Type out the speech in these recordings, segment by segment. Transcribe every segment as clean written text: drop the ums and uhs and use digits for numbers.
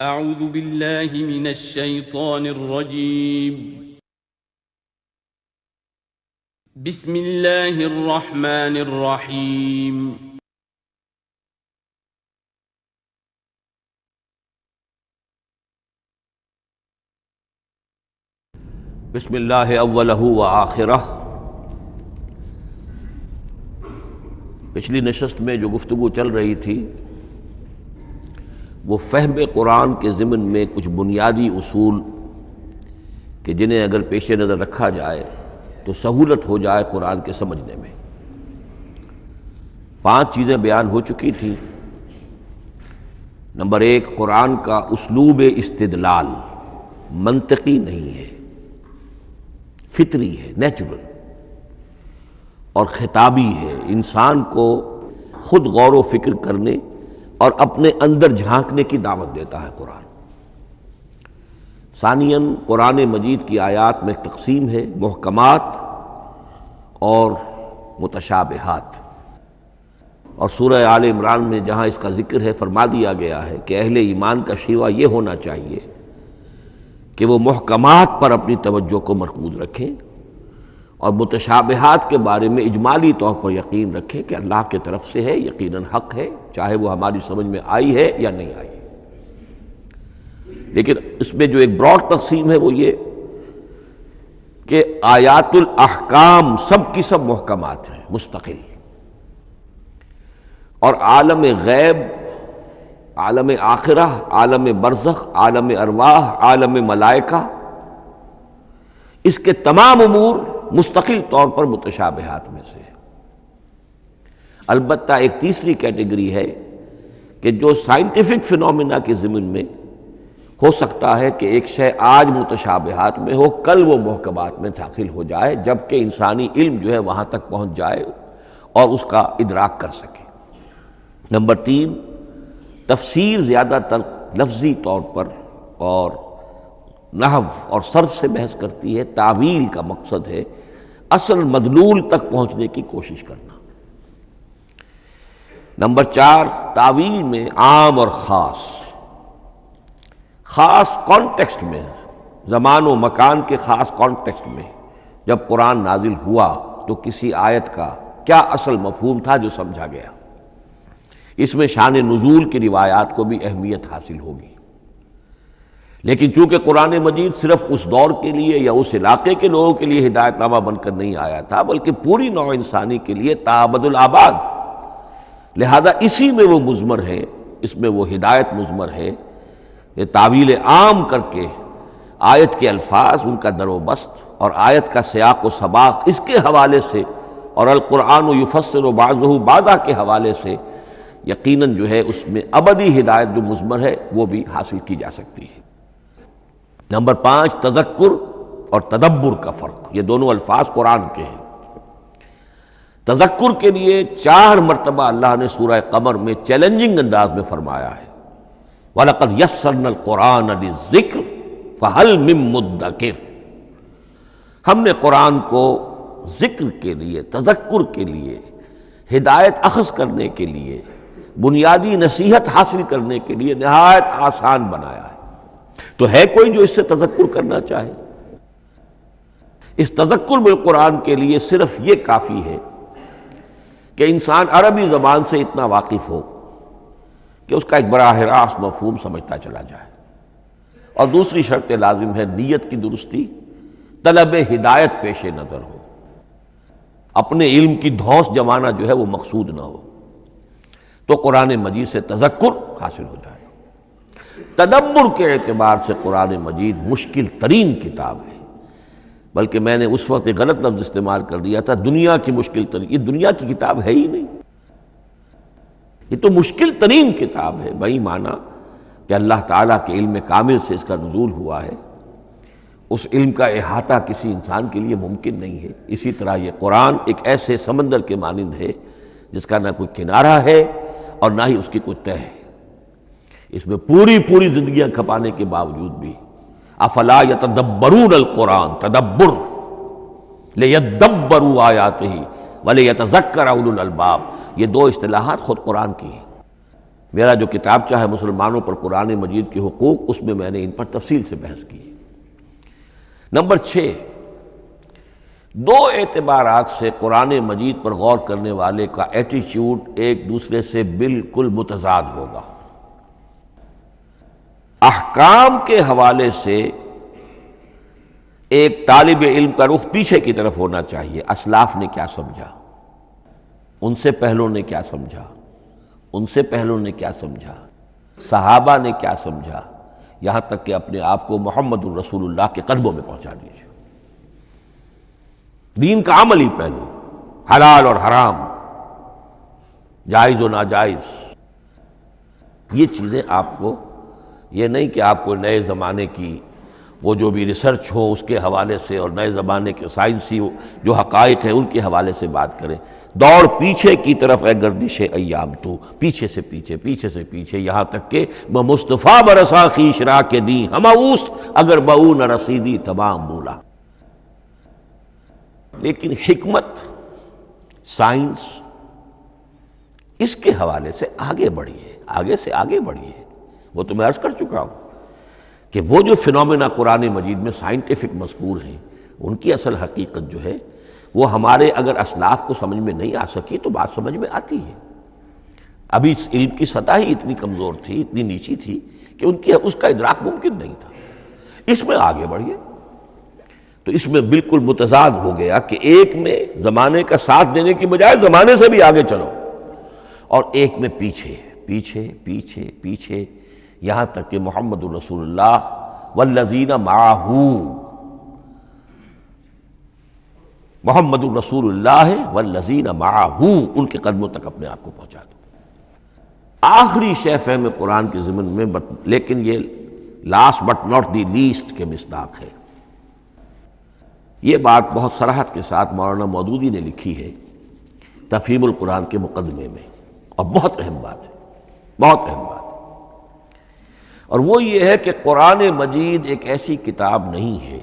اعوذ باللہ من الشیطان الرجیم بسم اللہ الرحمن الرحیم بسم اللہ اولہ و آخرہ۔ پچھلی نشست میں جو گفتگو چل رہی تھی وہ فہم قرآن کے ضمن میں کچھ بنیادی اصول کہ جنہیں اگر پیش نظر رکھا جائے تو سہولت ہو جائے قرآن کے سمجھنے میں۔ 5 چیزیں بیان ہو چکی تھیں۔ نمبر 1، قرآن کا اسلوب استدلال منطقی نہیں ہے، فطری ہے، نیچرل اور خطابی ہے، انسان کو خود غور و فکر کرنے اور اپنے اندر جھانکنے کی دعوت دیتا ہے قرآن۔ ثانیاً، قرآن مجید کی آیات میں تقسیم ہے محکمات اور متشابہات، اور سورہ آل عمران میں جہاں اس کا ذکر ہے فرما دیا گیا ہے کہ اہل ایمان کا شیوہ یہ ہونا چاہیے کہ وہ محکمات پر اپنی توجہ کو مرکوز رکھیں اور متشابہات کے بارے میں اجمالی طور پر یقین رکھیں کہ اللہ کے طرف سے ہے، یقیناً حق ہے، چاہے وہ ہماری سمجھ میں آئی ہے یا نہیں آئی۔ لیکن اس میں جو ایک براڈ تقسیم ہے وہ یہ کہ آیات الاحکام سب کی سب محکمات ہیں مستقل، اور عالم غیب، عالم آخرہ، عالم برزخ، عالم ارواح، عالم ملائکہ، اس کے تمام امور مستقل طور پر متشابہات میں سے ہے۔ البتہ ایک تیسری کیٹیگری ہے کہ جو سائنٹیفک فینومینا کے ضمن میں ہو سکتا ہے کہ ایک شے آج متشابہات میں ہو، کل وہ محکمات میں داخل ہو جائے، جبکہ انسانی علم جو ہے وہاں تک پہنچ جائے اور اس کا ادراک کر سکے۔ نمبر 3، تفسیر زیادہ تر لفظی طور پر اور نحو اور صرف سے بحث کرتی ہے، تعویل کا مقصد ہے اصل مدلول تک پہنچنے کی کوشش کرنا۔ نمبر 4، تعویل میں عام اور خاص کانٹیکسٹ میں، زمان و مکان کے خاص کانٹیکسٹ میں جب قرآن نازل ہوا تو کسی آیت کا کیا اصل مفہوم تھا جو سمجھا گیا۔ اس میں شان نزول کی روایات کو بھی اہمیت حاصل ہوگی۔ لیکن چونکہ قرآن مجید صرف اس دور کے لیے یا اس علاقے کے لوگوں کے لیے ہدایت نامہ بن کر نہیں آیا تھا، بلکہ پوری نوع انسانی کے لیے تا ابد الآباد، لہذا اسی میں وہ مضمر ہے، اس میں وہ ہدایت مضمر ہے کہ تعویل عام کر کے آیت کے الفاظ، ان کا در و بست اور آیت کا سیاق و سباق اس کے حوالے سے، اور القرآن یفسر بعضہ بعضا کے حوالے سے یقیناً جو ہے اس میں ابدی ہدایت جو مضمر ہے وہ بھی حاصل کی جا سکتی ہے۔ نمبر 5، تذکر اور تدبر کا فرق، یہ دونوں الفاظ قرآن کے ہیں۔ تذکر کے لیے 4 مرتبہ اللہ نے سورہ قمر میں چیلنجنگ انداز میں فرمایا ہے وَلَقَدْ يَسَّرْنَا الْقُرْآنَ لِلذِّكْرِ فَهَلْ مِن مُّدَّكِرٍ، ہم نے قرآن کو ذکر کے لیے، تذکر کے لیے، ہدایت اخذ کرنے کے لیے، بنیادی نصیحت حاصل کرنے کے لیے نہایت آسان بنایا ہے۔ تو ہے کوئی جو اس سے تذکر کرنا چاہے؟ اس تذکر بالقرآن کے لیے صرف یہ کافی ہے کہ انسان عربی زبان سے اتنا واقف ہو کہ اس کا ایک براہ راست مفہوم سمجھتا چلا جائے، اور دوسری شرط لازم ہے نیت کی درستی، طلب ہدایت پیش نظر ہو، اپنے علم کی دھوس جمانا جو ہے وہ مقصود نہ ہو، تو قرآن مجید سے تذکر حاصل ہو جائے۔ تدبر کے اعتبار سے قرآن مجید مشکل ترین کتاب ہے، بلکہ میں نے اس وقت ایک غلط لفظ استعمال کر دیا تھا، دنیا کی مشکل ترین، یہ دنیا کی کتاب ہے ہی نہیں، یہ تو مشکل ترین کتاب ہے، بہی معنی کہ اللہ تعالیٰ کے علم کامل سے اس کا نزول ہوا ہے، اس علم کا احاطہ کسی انسان کے لیے ممکن نہیں ہے۔ اسی طرح یہ قرآن ایک ایسے سمندر کے مانند ہے جس کا نہ کوئی کنارہ ہے اور نہ ہی اس کی کوئی تہہ ہے، اس میں پوری زندگیاں کھپانے کے باوجود بھی افلا یتدبرون القرآن، تدبر لیدبروا آیاتہ ولیتذکر اولو الالباب، یہ 2 اصطلاحات خود قرآن کی ہیں۔ میرا جو کتابچہ ہے مسلمانوں پر قرآن مجید کے حقوق، اس میں نے ان پر تفصیل سے بحث کی۔ نمبر 6، دو اعتبارات سے قرآن مجید پر غور کرنے والے کا ایٹیچیوڈ ایک دوسرے سے بالکل متضاد ہوگا۔ احکام کے حوالے سے ایک طالب علم کا رخ پیچھے کی طرف ہونا چاہیے، اسلاف نے کیا سمجھا، ان سے پہلوں نے کیا سمجھا، ان سے پہلوں نے کیا سمجھا، صحابہ نے کیا سمجھا، یہاں تک کہ اپنے آپ کو محمد الرسول اللہ کے قدموں میں پہنچا دیجیے۔ دین کا عملی پہلو، حلال اور حرام، جائز و ناجائز، یہ چیزیں آپ کو، یہ نہیں کہ آپ کو نئے زمانے کی وہ جو بھی ریسرچ ہو اس کے حوالے سے اور نئے زمانے کے سائنسی جو حقائق ہیں ان کے حوالے سے بات کریں۔ دوڑ پیچھے کی طرف ہے گردش ایام تو، پیچھے سے پیچھے، پیچھے سے پیچھے، یہاں تک کہ مصطفیٰ برسا خیش را کے دی ہم اوست اگر بہو نہ رسیدی تمام بولا۔ لیکن حکمت، سائنس، اس کے حوالے سے آگے بڑھیے، آگے سے آگے بڑھیے۔ وہ تو میں عرض کر چکا ہوں کہ وہ جو فینومینا قرآن مجید میں سائنٹیفک مذکور ہیں، ان کی اصل حقیقت جو ہے وہ ہمارے اگر اسلاف کو سمجھ میں نہیں آ سکی تو بات سمجھ میں آتی ہے۔ ابھی اس علم کی سطح ہی اتنی کمزور تھی، اتنی نیچی تھی کہ ان کی اس کا ادراک ممکن نہیں تھا۔ اس میں آگے بڑھیے تو اس میں بالکل متضاد ہو گیا کہ ایک میں زمانے کا ساتھ دینے کی بجائے زمانے سے بھی آگے چلو، اور ایک میں پیچھے پیچھے پیچھے پیچھے، یہاں تک کہ محمد الرسول اللہ والذین معہ، محمد الرسول اللہ والذین معہ، ان کے قدموں تک اپنے آپ کو پہنچا دو۔ آخری شے فہم قرآن کے ضمن میں، لیکن یہ last but not the least کے مصداق ہے، یہ بات بہت صراحت کے ساتھ مولانا مودودی نے لکھی ہے تفہیم القرآن کے مقدمے میں، اور بہت اہم بات ہے، بہت اہم بات ہے، اور وہ یہ ہے کہ قرآن مجید ایک ایسی کتاب نہیں ہے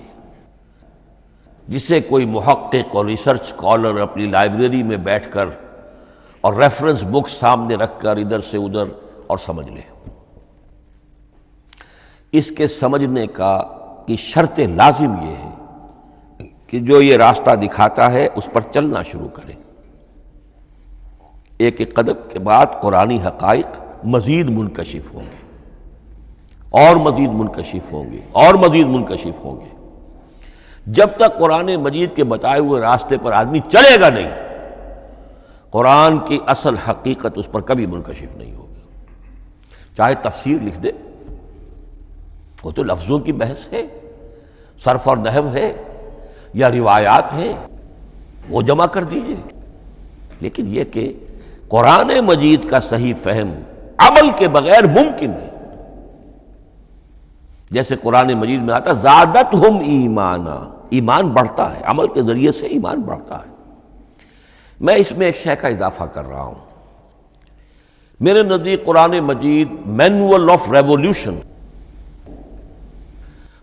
جسے کوئی محقق اور ریسرچ اسکالر اپنی لائبریری میں بیٹھ کر اور ریفرنس بک سامنے رکھ کر ادھر سے ادھر اور سمجھ لے۔ اس کے سمجھنے کی شرط لازم یہ ہے کہ جو یہ راستہ دکھاتا ہے اس پر چلنا شروع کرے۔ ایک ایک قدم کے بعد قرآنی حقائق مزید منکشف ہوں گے، اور مزید منکشف ہوں گے، اور مزید منکشف ہوں گے۔ جب تک قرآن مجید کے بتائے ہوئے راستے پر آدمی چلے گا نہیں، قرآن کی اصل حقیقت اس پر کبھی منکشف نہیں ہوگی۔ چاہے تفسیر لکھ دے، وہ تو لفظوں کی بحث ہے، صرف اور نحو ہے، یا روایات ہے، وہ جمع کر دیجئے، لیکن یہ کہ قرآن مجید کا صحیح فہم عمل کے بغیر ممکن نہیں۔ جیسے قرآن مجید میں آتا زادتہم ایمانا، ایمان بڑھتا ہے، عمل کے ذریعے سے ایمان بڑھتا ہے۔ میں اس میں ایک شے کا اضافہ کر رہا ہوں، میرے نزدیک قرآن مجید مینول آف ریولیوشن،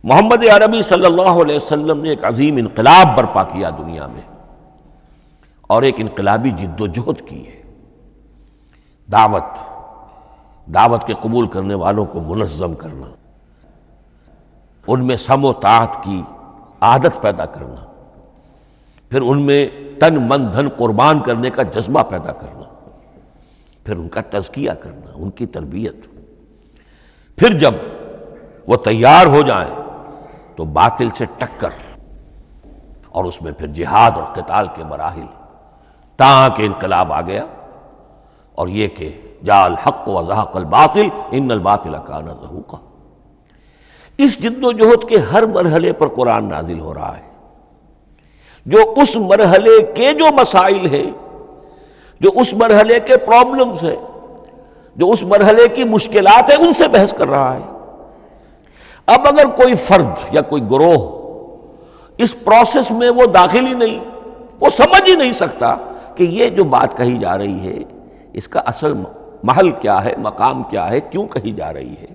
محمد عربی صلی اللہ علیہ وسلم نے ایک عظیم انقلاب برپا کیا دنیا میں، اور ایک انقلابی جد و جہد کی ہے۔ دعوت کے قبول کرنے والوں کو منظم کرنا، ان میں سم و طاعت کی عادت پیدا کرنا، پھر ان میں تن من دھن قربان کرنے کا جذبہ پیدا کرنا، پھر ان کا تزکیہ کرنا، ان کی تربیت، پھر جب وہ تیار ہو جائیں تو باطل سے ٹکر، اور اس میں پھر جہاد اور قتال کے مراحل، تاکہ انقلاب آ گیا، اور یہ کہ جاء الحق وزہق الباطل ان الباطل کان زہوقا۔ اس جد و جہد کے ہر مرحلے پر قرآن نازل ہو رہا ہے، جو اس مرحلے کے جو مسائل ہیں، جو اس مرحلے کے پرابلمز ہیں، جو اس مرحلے کی مشکلات ہیں، ان سے بحث کر رہا ہے۔ اب اگر کوئی فرد یا کوئی گروہ اس پروسیس میں وہ داخل ہی نہیں، وہ سمجھ ہی نہیں سکتا کہ یہ جو بات کہی جا رہی ہے اس کا اصل محل کیا ہے، مقام کیا ہے، کیوں کہی جا رہی ہے،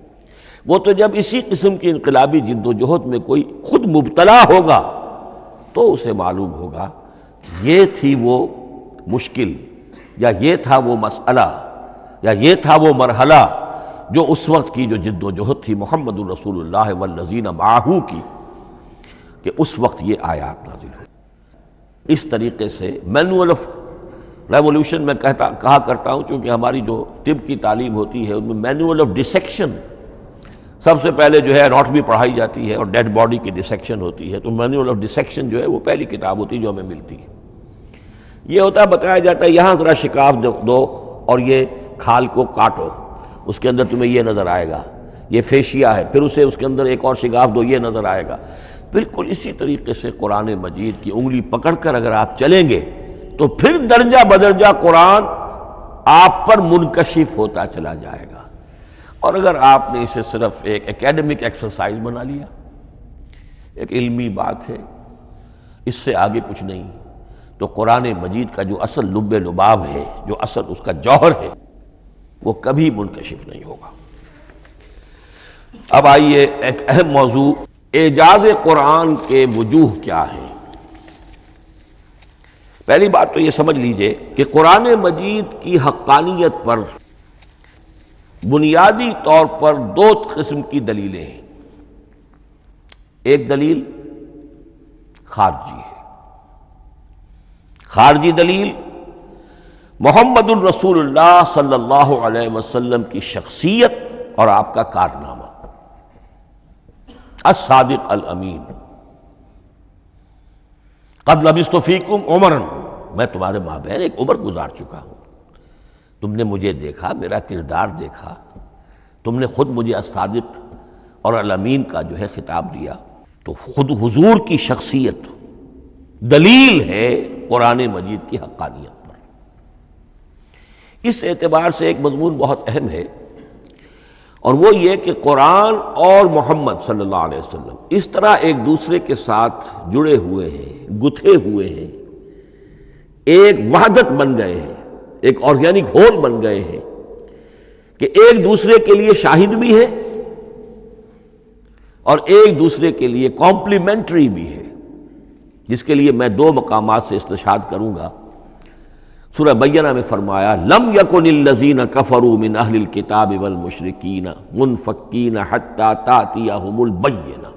وہ تو جب اسی قسم کی انقلابی جد و جہد میں کوئی خود مبتلا ہوگا تو اسے معلوم ہوگا یہ تھی وہ مشکل، یا یہ تھا وہ مسئلہ یا یہ تھا وہ مرحلہ جو اس وقت کی جو جد و جہد تھی محمد الرسول اللہ والذین معہ کی، کہ اس وقت یہ آیات نازل ہوئی۔ اس طریقے سے مینول آف ریولوشن میں کہا کرتا ہوں، چونکہ ہماری جو طب کی تعلیم ہوتی ہے ان میں مینول آف ڈسیکشن سب سے پہلے جو ہے اناٹمی پڑھائی جاتی ہے اور ڈیڈ باڈی کی ڈسیکشن ہوتی ہے، تو مینول آف ڈسیکشن جو ہے وہ پہلی کتاب ہوتی ہے جو ہمیں ملتی ہے۔ یہ ہوتا ہے، بتایا جاتا ہے یہاں ذرا شکاف دو اور یہ کھال کو کاٹو، اس کے اندر تمہیں یہ نظر آئے گا، یہ فیشیا ہے، پھر اسے اس کے اندر ایک اور شگاف دو، یہ نظر آئے گا۔ بالکل اسی طریقے سے قرآن مجید کی انگلی پکڑ کر اگر آپ چلیں گے تو پھر درجہ بدرجہ قرآن آپ پر منکشف ہوتا چلا جائے گا۔ اور اگر آپ نے اسے صرف ایک اکیڈمک ایکسرسائز بنا لیا، ایک علمی بات ہے، اس سے آگے کچھ نہیں، تو قرآن مجید کا جو اصل لب لباب ہے، جو اصل اس کا جوہر ہے، وہ کبھی منکشف نہیں ہوگا۔ اب آئیے ایک اہم موضوع، اعجاز قرآن کے وجوہ کیا ہیں۔ پہلی بات تو یہ سمجھ لیجئے کہ قرآن مجید کی حقانیت پر بنیادی طور پر دو قسم کی دلیلیں ہیں۔ ایک دلیل خارجی ہے، خارجی دلیل محمد الرسول اللہ صلی اللہ علیہ وسلم کی شخصیت اور آپ کا کارنامہ، الصادق الامین، قد لبثت فیکم عمرا، میں تمہارے مابین ایک عمر گزار چکا ہوں، تم نے مجھے دیکھا، میرا کردار دیکھا، تم نے خود مجھے الصادق اور الامین کا جو ہے خطاب دیا، تو خود حضور کی شخصیت دلیل ہے قرآن مجید کی حقانیت پر۔ اس اعتبار سے ایک مضمون بہت اہم ہے، اور وہ یہ کہ قرآن اور محمد صلی اللہ علیہ وسلم اس طرح ایک دوسرے کے ساتھ جڑے ہوئے ہیں، گتھے ہوئے ہیں، ایک وحدت بن گئے ہیں، ایک آرگینک ہول بن گئے ہیں، کہ ایک دوسرے کے لیے شاہد بھی ہے اور ایک دوسرے کے لیے کمپلیمنٹری بھی ہے، جس کے لیے میں دو مقامات سے استشہاد کروں گا۔ سورہ بینہ میں فرمایا لم یکن الذین کفروا من اہل الکتاب والمشرکین منفکین حتی تأتیہم البینہ،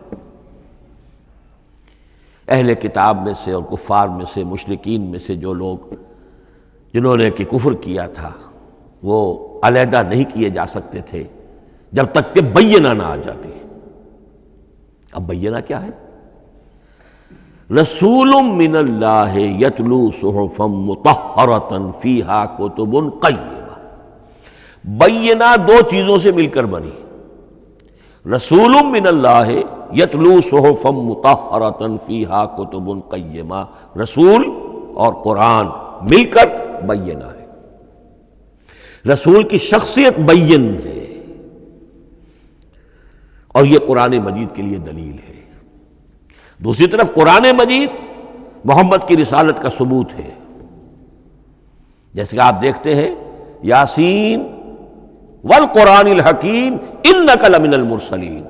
اہل کتاب میں سے اور کفار میں سے، مشرکین میں سے جو لوگ جنہوں نے کہ کفر کیا تھا، وہ علیحدہ نہیں کیے جا سکتے تھے جب تک کہ بینہ نہ آ جاتی۔ اب بینہ کیا ہے؟ رسول من اللہ یتلو صحفا مطہرۃ فیہا کتب قیمہ، بینہ دو چیزوں سے مل کر بنی، رسول من اللہ یتلو صحفا مطہرۃ فیہا کتب قیمہ، رسول اور قرآن مل کر بینہ ہے، رسول کی شخصیت بین ہے، اور یہ قرآن مجید کے لیے دلیل ہے۔ دوسری طرف قرآن مجید محمد کی رسالت کا ثبوت ہے، جیسے کہ آپ دیکھتے ہیں یاسین والقرآن الحکیم انک لمن المرسلین،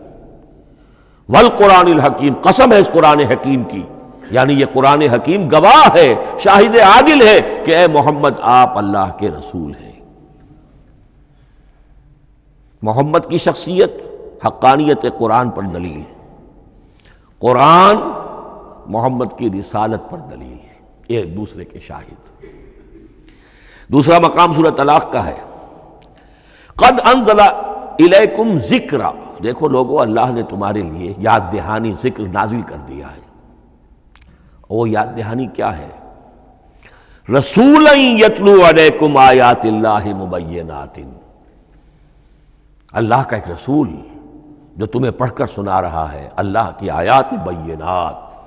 والقرآن الحکیم، قسم ہے اس قرآن حکیم کی، یعنی یہ قرآن حکیم گواہ ہے، شاہد عادل ہے کہ اے محمد آپ اللہ کے رسول ہیں۔ محمد کی شخصیت، حقانیت قرآن پر دلیل، قرآن محمد کی رسالت پر دلیل، ایک دوسرے کے شاہد۔ دوسرا مقام سورہ طلاق کا ہے، قد انزل الیکم ذکرا، دیکھو لوگو اللہ نے تمہارے لیے یاد دہانی ذکر نازل کر دیا ہے۔ وہ یاد دہانی کیا ہے؟ رسولا یتلو علیکم آیات اللہ مبینات، اللہ کا ایک رسول جو تمہیں پڑھ کر سنا رہا ہے اللہ کی آیات بینات۔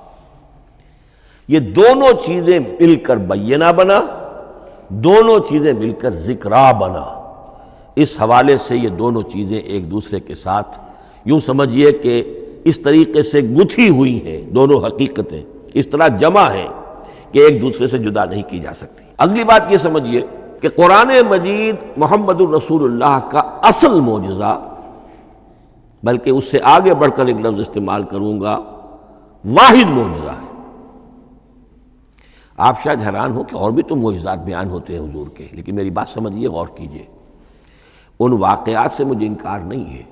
یہ دونوں چیزیں مل کر بینہ بنا، دونوں چیزیں مل کر ذکرا بنا۔ اس حوالے سے یہ دونوں چیزیں ایک دوسرے کے ساتھ یوں سمجھیے کہ اس طریقے سے گتھی ہوئی ہیں، دونوں حقیقتیں اس طرح جمع ہیں کہ ایک دوسرے سے جدا نہیں کی جا سکتی۔ اگلی بات یہ سمجھیے کہ قرآن مجید محمد الرسول اللہ کا اصل معجزہ، بلکہ اس سے آگے بڑھ کر ایک لفظ استعمال کروں گا، واحد معجزہ ہے۔ آپ شاید حیران ہو کہ اور بھی تو معجزات بیان ہوتے ہیں حضور کے، لیکن میری بات سمجھیے، غور کیجیے۔ ان واقعات سے مجھے انکار نہیں ہے،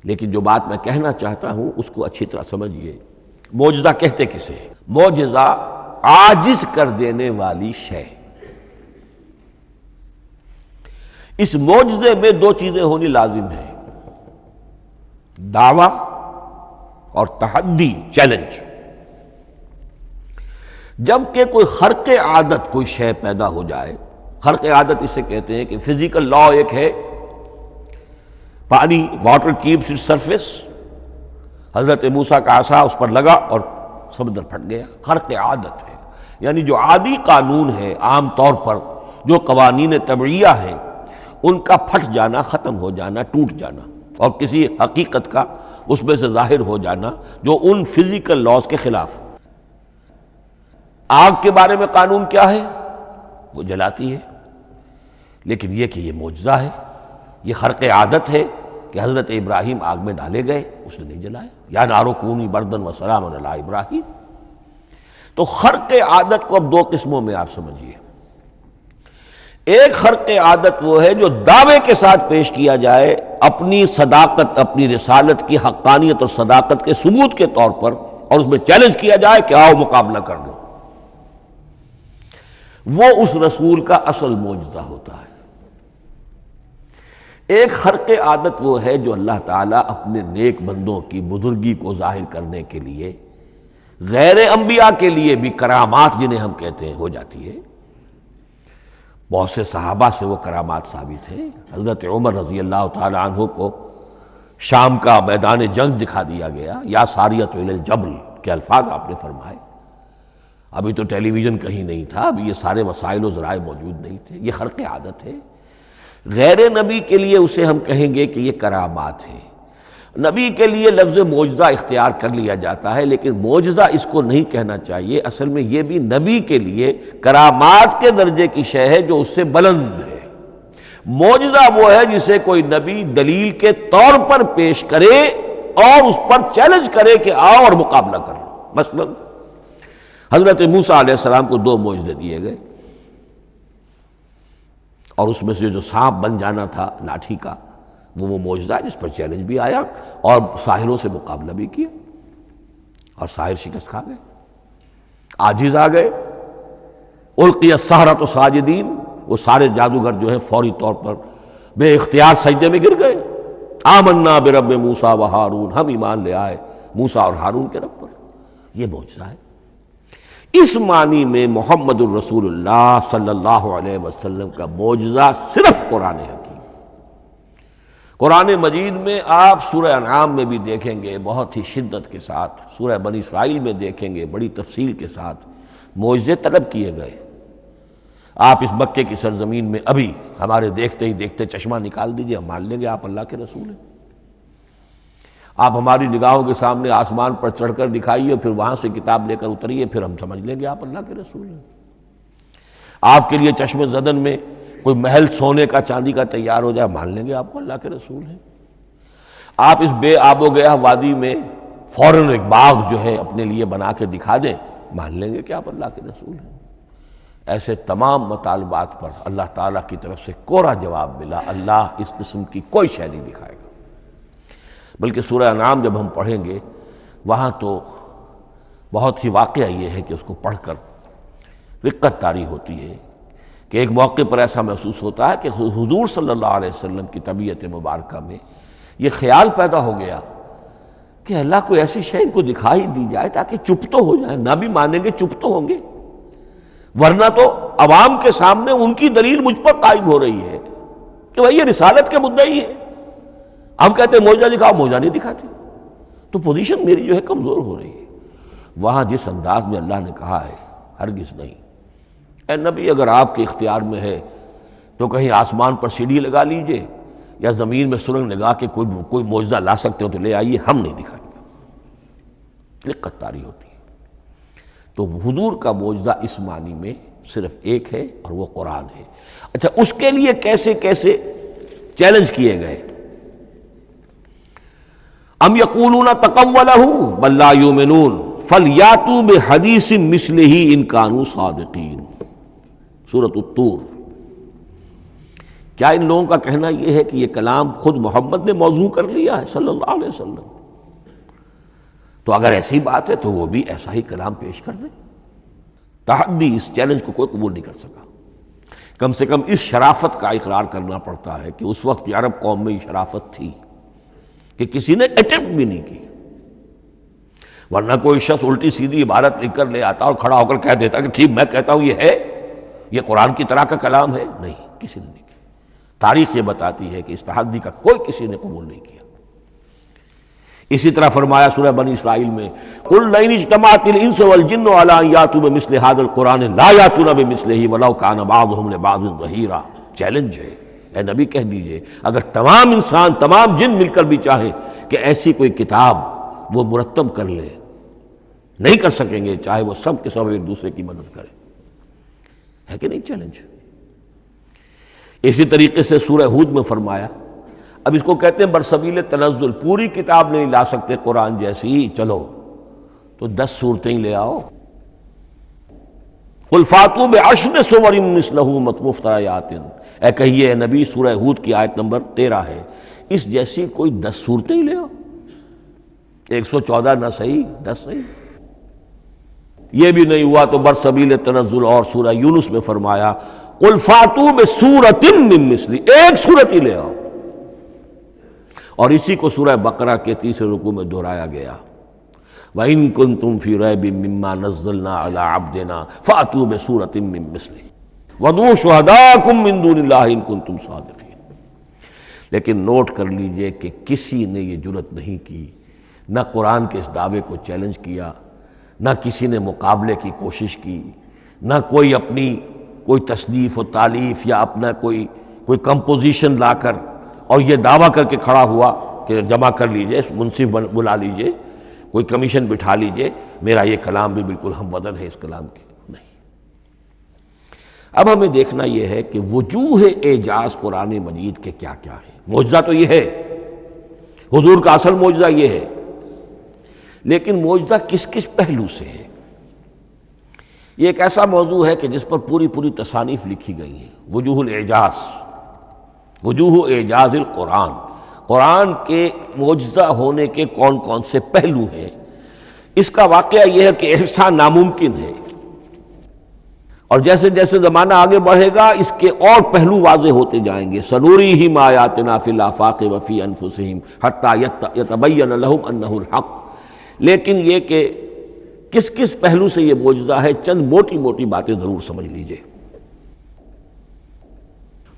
لیکن جو بات میں کہنا چاہتا ہوں اس کو اچھی طرح سمجھیے۔ معجزہ کہتے کسے؟ معجزہ عاجز کر دینے والی شے۔ اس معجزے میں دو چیزیں ہونی لازم ہیں، دعویٰ اور تحدی، چیلنج۔ جب کہ کوئی خرق عادت کوئی شے پیدا ہو جائے، خرق عادت اسے کہتے ہیں کہ فزیکل لا ایک ہے، پانی، واٹر کیپس اٹس سرفیس، حضرت موسیٰ کا عصا اس پر لگا اور سمندر پھٹ گیا، خرق عادت ہے۔ یعنی جو عادی قانون ہے، عام طور پر جو قوانین طبعیہ ہیں، ان کا پھٹ جانا، ختم ہو جانا، ٹوٹ جانا، اور کسی حقیقت کا اس میں سے ظاہر ہو جانا جو ان فزیکل لاز کے خلاف۔ آگ کے بارے میں قانون کیا ہے؟ وہ جلاتی ہے، لیکن یہ کہ یہ معجزہ ہے، یہ خرق عادت ہے کہ حضرت ابراہیم آگ میں ڈالے گئے، اس نے نہیں جلایا، یا نارو کونی بردن و سلام علی ابراہیم۔ تو خرق عادت کو اب دو قسموں میں آپ سمجھیے۔ ایک خرق عادت وہ ہے جو دعوے کے ساتھ پیش کیا جائے، اپنی صداقت، اپنی رسالت کی حقانیت اور صداقت کے ثبوت کے طور پر، اور اس میں چیلنج کیا جائے کہ آؤ مقابلہ کر لو۔ وہ اس رسول کا اصل معجزہ ہوتا ہے۔ ایک خرق عادت وہ ہے جو اللہ تعالیٰ اپنے نیک بندوں کی بزرگی کو ظاہر کرنے کے لیے، غیر انبیاء کے لیے بھی کرامات جنہیں ہم کہتے ہیں ہو جاتی ہے۔ بہت سے صحابہ سے وہ کرامات ثابت ہیں۔ حضرت عمر رضی اللہ تعالی عنہ کو شام کا میدان جنگ دکھا دیا گیا، یا ساریۃ الی الجبل کے الفاظ آپ نے فرمائے۔ ابھی تو ٹیلی ویژن کہیں نہیں تھا، ابھی یہ سارے وسائل و ذرائع موجود نہیں تھے، یہ خرق عادت ہے۔ غیر نبی کے لیے اسے ہم کہیں گے کہ یہ کرامات ہے۔ نبی کے لیے لفظ معجزہ اختیار کر لیا جاتا ہے، لیکن معجزہ اس کو نہیں کہنا چاہیے، اصل میں یہ بھی نبی کے لیے کرامات کے درجے کی شے ہے جو اس سے بلند ہے۔ معجزہ وہ ہے جسے کوئی نبی دلیل کے طور پر پیش کرے اور اس پر چیلنج کرے کہ آؤ اور مقابلہ کر لو۔ مثلا حضرت موسیٰ علیہ السلام کو دو معجزے دیے گئے، اور اس میں سے جو سانپ بن جانا تھا لاٹھی کا، وہ معجزہ ہے جس پر چیلنج بھی آیا اور ساحروں سے مقابلہ بھی کیا، اور ساحر شکست کھا گئے، عاجز آ گئے۔ القی السحرۃ ساجدین، وہ سارے جادوگر جو ہیں فوری طور پر بے اختیار سجدے میں گر گئے۔ آمنا برب موسیٰ و ہارون، ہم ایمان لے آئے موسیٰ اور ہارون کے رب پر۔ یہ معجزہ ہے۔ اس معنی میں محمد الرسول اللہ صلی اللہ علیہ وسلم کا معجزہ صرف قرآن حکیم۔ قرآن مجید میں آپ سورہ انعام میں بھی دیکھیں گے بہت ہی شدت کے ساتھ، سورہ بنی اسرائیل میں دیکھیں گے بڑی تفصیل کے ساتھ معجزے طلب کیے گئے۔ آپ اس مکے کی سرزمین میں ابھی ہمارے دیکھتے ہی دیکھتے چشمہ نکال دیجئے، ہم مان لیں گے آپ اللہ کے رسول ہیں۔ آپ ہماری نگاہوں کے سامنے آسمان پر چڑھ کر دکھائیے، پھر وہاں سے کتاب لے کر اتریے، پھر ہم سمجھ لیں گے آپ اللہ کے رسول ہیں۔ آپ کے لیے چشم زدن میں کوئی محل سونے کا چاندی کا تیار ہو جائے، مان لیں گے آپ کو اللہ کے رسول ہیں۔ آپ اس بے آب و گیا وادی میں فوراً ایک باغ جو ہے اپنے لیے بنا کے دکھا دیں، مان لیں گے کہ آپ اللہ کے رسول ہیں۔ ایسے تمام مطالبات پر اللہ تعالیٰ کی طرف سے کوڑا جواب ملا، اللہ اس قسم کی کوئی شے نہیں دکھائے گا۔ بلکہ سورہ انعام جب ہم پڑھیں گے وہاں تو بہت ہی واقعہ یہ ہے کہ اس کو پڑھ کر رقت طاری ہوتی ہے کہ ایک موقع پر ایسا محسوس ہوتا ہے کہ حضور صلی اللہ علیہ وسلم کی طبیعت مبارکہ میں یہ خیال پیدا ہو گیا کہ اللہ کو ایسی شے ان کو دکھائی دی جائے تاکہ چپ تو ہو جائے، نہ بھی مانیں گے چپ تو ہوں گے، ورنہ تو عوام کے سامنے ان کی دلیل مجھ پر قائم ہو رہی ہے کہ بھائی یہ رسالت کے مدعی ہے، ہم کہتے ہیں معجزہ دکھاؤ، معجزہ نہیں دکھاتے، تو پوزیشن میری جو ہے کمزور ہو رہی ہے۔ وہاں جس انداز میں اللہ نے کہا ہے، ہرگز نہیں، اے نبی اگر آپ کے اختیار میں ہے تو کہیں آسمان پر سیڑھی لگا لیجئے یا زمین میں سرنگ لگا کے کوئی معجزہ لا سکتے ہو تو لے آئیے، ہم نہیں دکھائیں گے۔ رقت طاری ہوتی ہے۔ تو حضور کا معجزہ اس معنی میں صرف ایک ہے اور وہ قرآن ہے۔ اچھا، اس کے لیے کیسے کیسے چیلنج کیے گئے؟ ام یقولون تقولہ بل لا یؤمنون فلیاتوا بحدیث مثلہ ان کانوا صادقین، سورۃ الطور۔ کیا ان لوگوں کا کہنا یہ ہے کہ یہ کلام خود محمد نے موضوع کر لیا ہے صلی اللہ علیہ وسلم؟ تو اگر ایسی بات ہے تو وہ بھی ایسا ہی کلام پیش کر دیں۔ تحدی، اس چیلنج کو کوئی قبول نہیں کر سکا۔ کم سے کم اس شرافت کا اقرار کرنا پڑتا ہے کہ اس وقت عرب قوم میں یہ شرافت تھی کہ کسی نے اٹیمپٹ بھی نہیں کی، ورنہ کوئی شخص الٹی سیدھی عبارت لکھ کر لے آتا اور کھڑا ہو کر کہہ دیتا کہ ٹھیک میں کہتا ہوں یہ ہے، یہ قرآن کی طرح کا کلام ہے۔ نہیں، کسی نے نہیں کیا۔ تاریخ یہ بتاتی ہے کہ اس تحدی کا کوئی کسی نے قبول نہیں کیا۔ اسی طرح فرمایا سورہ بنی اسرائیل میں قُلْ لَئِنِ اجْتَمَعَتِ الْإِنسُ وَالْجِنُّ عَلَىٰ أَن يَأْتُوا بِمِثْلِ هَٰذَا الْقُرْآنِ لَا يَأْتُونَ بِمِثْلِهِ وَلَوْ كَانَ بَعْضُهُمْ لِبَعْضٍ ظَهِيرًا۔ چیلنج ہے، اے نبی کہہ دیجئے اگر تمام انسان، تمام جن مل کر بھی چاہیں کہ ایسی کوئی کتاب وہ مرتب کر لے، نہیں کر سکیں گے، چاہے وہ سب کے سب ایک دوسرے کی مدد کریں۔ ہے کہ نہیں چیلنج؟ اسی طریقے سے سورہ ہود میں فرمایا، اب اس کو کہتے ہیں برسبیل تنزل، پوری کتاب نہیں لا سکتے قرآن جیسی، چلو تو 10 سورتیں لے آؤ۔ قُلْ فَاتُوا بِعَشْرِ سُوَرٍ مِثْلَهُ مُفْتَرَيَاتٍ، اے کہیے اے نبی، سورہ ہود کی آیت نمبر 13 ہے، اس جیسی کوئی 10 سورتیں ہی لے آؤ، 114 نہ صحیح 10 صحیح۔ یہ بھی نہیں ہوا تو برسبیل تنزل اور سورہ یونس میں فرمایا قُلْ فَاتُوا بِسُورَةٍ مِّن مِثْلِهِ، ایک سورت ہی لے آؤ۔ اور اسی کو سورہ بقرہ کے 30 رکوع میں دہرایا گیا، وَإِن كُنتُمْ فِي رَيْبٍ مِّمَّا نَزَّلْنَا عَلَىٰ عَبْدِنَا فَأْتُوا بِسُورَةٍ مِّن مِّثْلِهِ وَادْعُوا شُهَدَاءَكُم مِّن دُونِ اللَّهِ إِن كُنتُمْ صَادِقِينَ۔ لیکن نوٹ کر لیجئے کہ کسی نے یہ جرأت نہیں کی، نہ قرآن کے اس دعوے کو چیلنج کیا، نہ کسی نے مقابلے کی کوشش کی، نہ کوئی اپنی کوئی تصنیف و تالیف یا اپنا کوئی کمپوزیشن لا کر اور یہ دعویٰ کر کے کھڑا ہوا کہ جمع کر لیجئے، منصف بلا لیجئے، کوئی کمیشن بٹھا لیجئے، میرا یہ کلام بھی بالکل ہم وزن ہے اس کلام کے، نہیں۔ اب ہمیں دیکھنا یہ ہے کہ وجوہ اعجاز قرآن مجید کے کیا کیا ہے۔ معجزہ تو یہ ہے، حضور کا اصل معجزہ یہ ہے، لیکن معجزہ کس کس پہلو سے ہے؟ یہ ایک ایسا موضوع ہے کہ جس پر پوری تصانیف لکھی گئی ہیں۔ وجوہ الاعجاز، وجوہ اعجاز القرآن، قرآن کے معجزہ ہونے کے کون کون سے پہلو ہیں۔ اس کا واقعہ یہ ہے کہ احسان ناممکن ہے، اور جیسے جیسے زمانہ آگے بڑھے گا اس کے اور پہلو واضح ہوتے جائیں گے۔ سنوریہم آیاتنا فی الآفاق وفی انفسہم حتی یتبین لہم انہ الحق۔ لیکن یہ کہ کس کس پہلو سے یہ معجزہ ہے، چند موٹی موٹی باتیں ضرور سمجھ لیجئے۔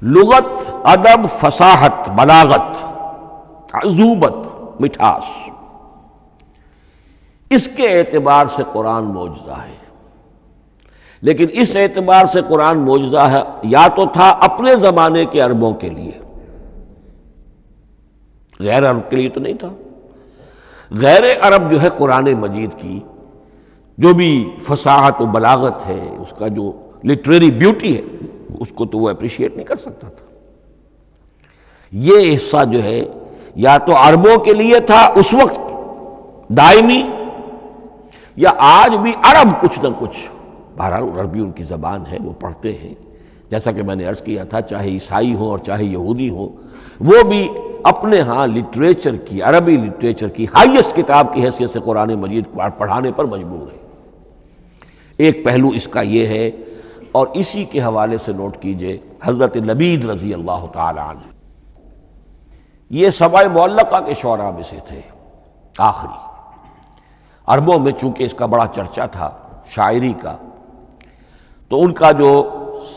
لغت، ادب، فصاحت، بلاغت، عذوبت، مٹھاس، اس کے اعتبار سے قرآن معجزہ ہے۔ لیکن اس اعتبار سے قرآن معجزہ ہے یا تو تھا اپنے زمانے کے عربوں کے لیے، غیر عرب کے لیے تو نہیں تھا۔ غیر عرب جو ہے قرآن مجید کی جو بھی فصاحت و بلاغت ہے، اس کا جو لٹریری بیوٹی ہے، اس کو تو وہ اپریشیٹ نہیں کر سکتا تھا۔ یہ حصہ جو ہے یا تو عربوں کے لیے تھا اس وقت دائمی، یا آج بھی عرب کچھ نہ کچھ، بہرحال عربی ان کی زبان ہے، وہ پڑھتے ہیں، جیسا کہ میں نے عرض کیا تھا، چاہے عیسائی ہوں اور چاہے یہودی ہوں، وہ بھی اپنے ہاں لٹریچر کی، عربی لٹریچر کی ہائیسٹ کتاب کی حیثیت سے قرآن مجید کو پڑھانے پر مجبور ہے۔ ایک پہلو اس کا یہ ہے، اور اسی کے حوالے سے نوٹ کیجئے حضرت لبید رضی اللہ تعالی عنہ، یہ سبع معلقہ کے شعراء میں سے تھے آخری۔ عربوں میں چونکہ اس کا بڑا چرچا تھا شاعری کا، تو ان کا جو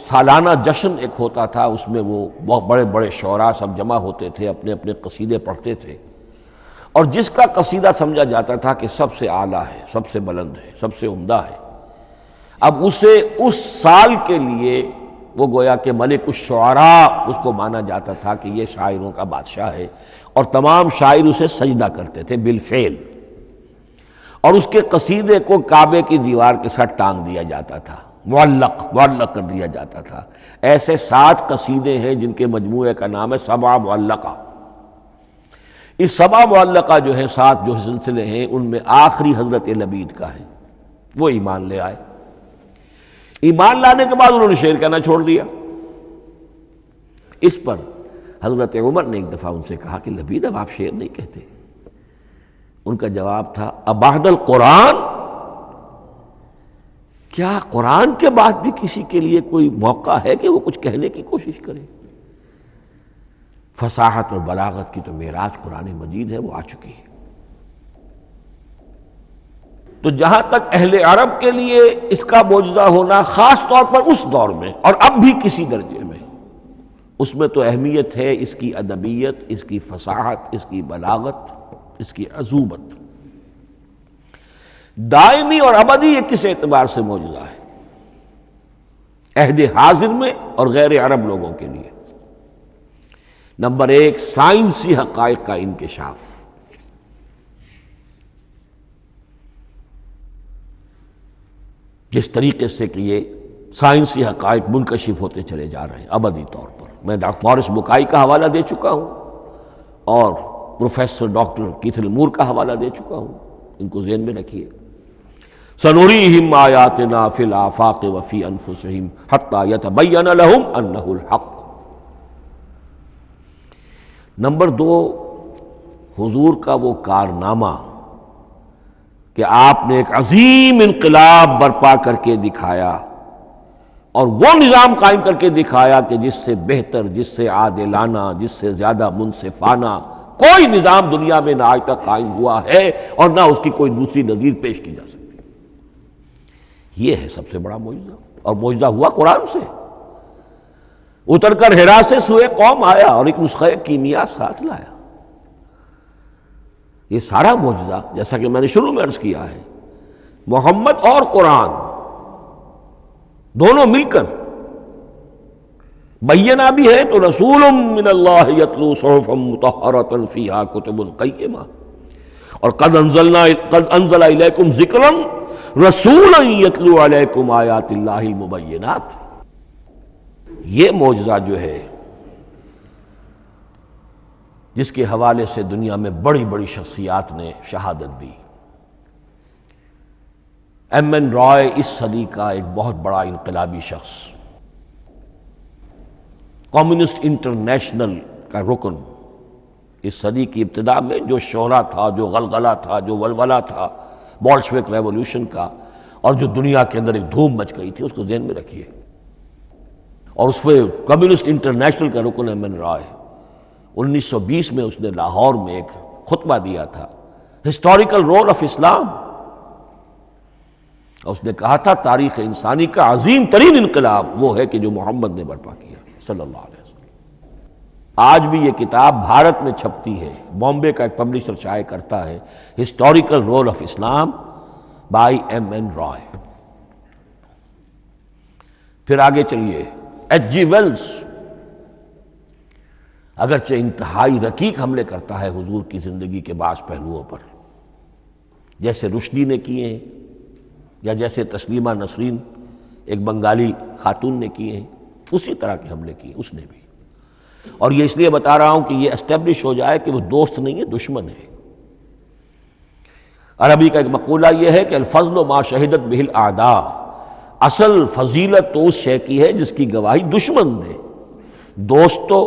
سالانہ جشن ایک ہوتا تھا، اس میں وہ بہت بڑے بڑے شعراء سب جمع ہوتے تھے، اپنے اپنے قصیدے پڑھتے تھے، اور جس کا قصیدہ سمجھا جاتا تھا کہ سب سے اعلیٰ ہے، سب سے بلند ہے، سب سے عمدہ ہے، اب اسے اس سال کے لیے وہ گویا کہ ملک الشعراء اس کو مانا جاتا تھا کہ یہ شاعروں کا بادشاہ ہے، اور تمام شاعر اسے سجدہ کرتے تھے بالفعل، اور اس کے قصیدے کو کعبے کی دیوار کے ساتھ ٹانگ دیا جاتا تھا، معلق کر دیا جاتا تھا۔ ایسے 7 قصیدے ہیں جن کے مجموعے کا نام ہے سبع معلقہ۔ اس سبع معلقہ جو ہے 7 جو سلسلے ہیں، ان میں آخری حضرت لبید کا ہے، وہ ایمان لے آئے۔ ایمان لانے کے بعد انہوں نے شعر کہنا چھوڑ دیا۔ اس پر حضرت عمر نے ایک دفعہ ان سے کہا کہ لبید اب آپ شعر نہیں کہتے. ان کا جواب تھا ابعد القرآن، کیا قرآن کے بعد بھی کسی کے لیے کوئی موقع ہے کہ وہ کچھ کہنے کی کوشش کرے؟ فصاحت اور بلاغت کی تو معراج قرآن مجید ہے، وہ آ چکی ہے. تو جہاں تک اہل عرب کے لیے اس کا معجزہ ہونا خاص طور پر اس دور میں اور اب بھی کسی درجے میں، اس میں تو اہمیت ہے اس کی ادبیت، اس کی فصاحت، اس کی بلاغت، اس کی عذوبت. دائمی اور ابدی یہ کس اعتبار سے معجزہ ہے عہد حاضر میں اور غیر عرب لوگوں کے لیے؟ نمبر ایک، سائنسی حقائق کا انکشاف. جس طریقے سے کہ یہ سائنسی حقائق منکشف ہوتے چلے جا رہے ہیں ابدی طور پر. میں ڈاکٹر مورس بکائی کا حوالہ دے چکا ہوں اور پروفیسر ڈاکٹر کیتھل مور کا حوالہ دے چکا ہوں، ان کو ذہن میں رکھیے. سنریہم آیاتنا فی الآفاق وفی انفسہم حتی یتبین لہم انہ الحق. نمبر دو، حضور کا وہ کارنامہ کہ آپ نے ایک عظیم انقلاب برپا کر کے دکھایا اور وہ نظام قائم کر کے دکھایا کہ جس سے بہتر، جس سے عادلانہ، جس سے زیادہ منصفانہ کوئی نظام دنیا میں نہ آج تک قائم ہوا ہے اور نہ اس کی کوئی دوسری نظیر پیش کی جا سکتی. یہ ہے سب سے بڑا معجزہ، اور معجزہ ہوا قرآن سے. اتر کر حرا سے سوئے قوم آیا اور ایک نسخہ کیمیا ساتھ لایا. یہ سارا معجزہ، جیسا کہ میں نے شروع میں عرض کیا ہے، محمد اور قرآن دونوں مل کر بینہ بھی ہے تو رسول من اللہ یتلو صحفا مطہرۃ فیہا کتب قیمہ، اور قد انزل الیکم ذکرا رسولا یتلو علیکم آیات اللہ المبینات. یہ معجزہ جو ہے جس کے حوالے سے دنیا میں بڑی بڑی شخصیات نے شہادت دی. ایم این رائے اس صدی کا ایک بہت بڑا انقلابی شخص، کمیونسٹ انٹرنیشنل کا رکن. اس صدی کی ابتدا میں جو شورا تھا، جو غلغلہ تھا، جو ولولہ تھا بولشوک ریولوشن کا، اور جو دنیا کے اندر ایک دھوم مچ گئی تھی، اس کو ذہن میں رکھیے. اور اس میں کمیونسٹ انٹرنیشنل کا رکن ایم این رائے 1920 میں اس نے لاہور میں ایک خطبہ دیا تھا، ہسٹوریکل رول آف اسلام. اس نے کہا تھا تاریخ انسانی کا عظیم ترین انقلاب وہ ہے کہ جو محمد نے برپا کیا صلی اللہ علیہ وسلم. آج بھی یہ کتاب بھارت میں چھپتی ہے، بامبے کا ایک پبلشر شائع کرتا ہے، historical role of Islam by M N Roy. پھر آگے چلیے، ایچ جی ویلز اگرچہ انتہائی رقیق حملے کرتا ہے حضور کی زندگی کے بعض پہلوؤں پر، جیسے رشدی نے کیے ہیں یا جیسے تسلیمہ نسرین ایک بنگالی خاتون نے کیے ہیں، اسی طرح کے حملے کیے اس نے بھی. اور یہ اس لیے بتا رہا ہوں کہ یہ اسٹیبلش ہو جائے کہ وہ دوست نہیں ہے، دشمن ہے. عربی کا ایک مقولہ یہ ہے کہ الفضل ما شہدت بہ الاعداء، اصل فضیلت تو اس شے کی ہے جس کی گواہی دشمن دے. دوست تو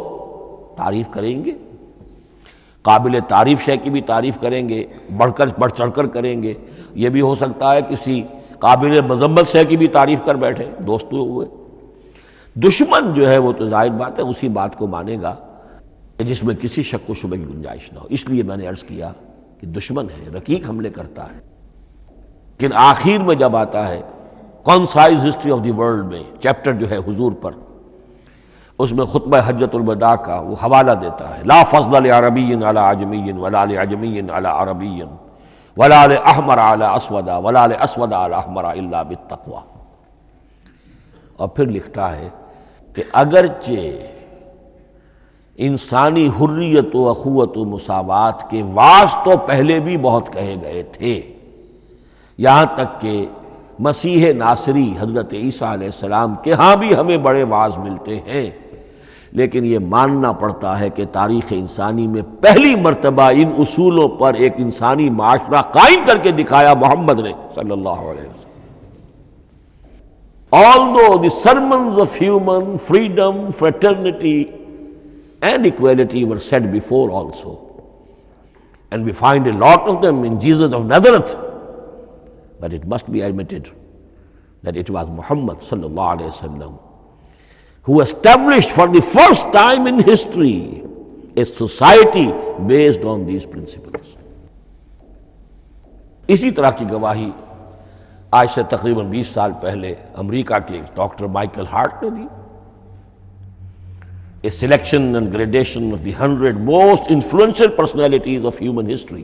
تعریف کریں گے، قابل تعریف شے کی بھی تعریف کریں گے، بڑھ چڑھ کر کریں گے. یہ بھی ہو سکتا ہے کسی قابل مذمت شے کی بھی تعریف کر بیٹھے، دوست تو ہوئے. دشمن جو ہے وہ تو ظاہر بات ہے اسی بات کو مانے گا جس میں کسی شک و شبہ کی گنجائش نہ ہو. اس لیے میں نے عرض کیا کہ دشمن ہے، رقیق حملے کرتا ہے. لیکن آخر میں جب آتا ہے concise history of the world میں چیپٹر جو ہے حضور پر، اس میں خطبہ حجۃ الوداع کا وہ حوالہ دیتا ہے، لا فضل لعربی علی عجمی ولا لعجمی علی عربی ولا لاحمر علی اسود ولا لاسود علی احمر الا بالتقوی. اور پھر لکھتا ہے کہ اگرچہ انسانی حریت و اخوت و مساوات کے واعظ تو پہلے بھی بہت کہے گئے تھے، یہاں تک کہ مسیح ناصری حضرت عیسیٰ علیہ السلام کے ہاں بھی ہمیں بڑے واعظ ملتے ہیں، لیکن یہ ماننا پڑتا ہے کہ تاریخ انسانی میں پہلی مرتبہ ان اصولوں پر ایک انسانی معاشرہ قائم کر کے دکھایا محمد نے صلی اللہ علیہ وسلم. Although the sermons of human freedom, fraternity and equality were said before also. And we find a lot of them in Jesus of Nazareth. But it must be admitted that it was Muhammad sallallahu alaihi wasallam who established for the first time in history a society based on these principles. اسی طرح کی گواہی آج سے تقریباً 20 سال پہلے امریکہ کے ڈاکٹر مائیکل ہارٹ نے دی. A selection and gradation of the 100 most influential personalities of human history.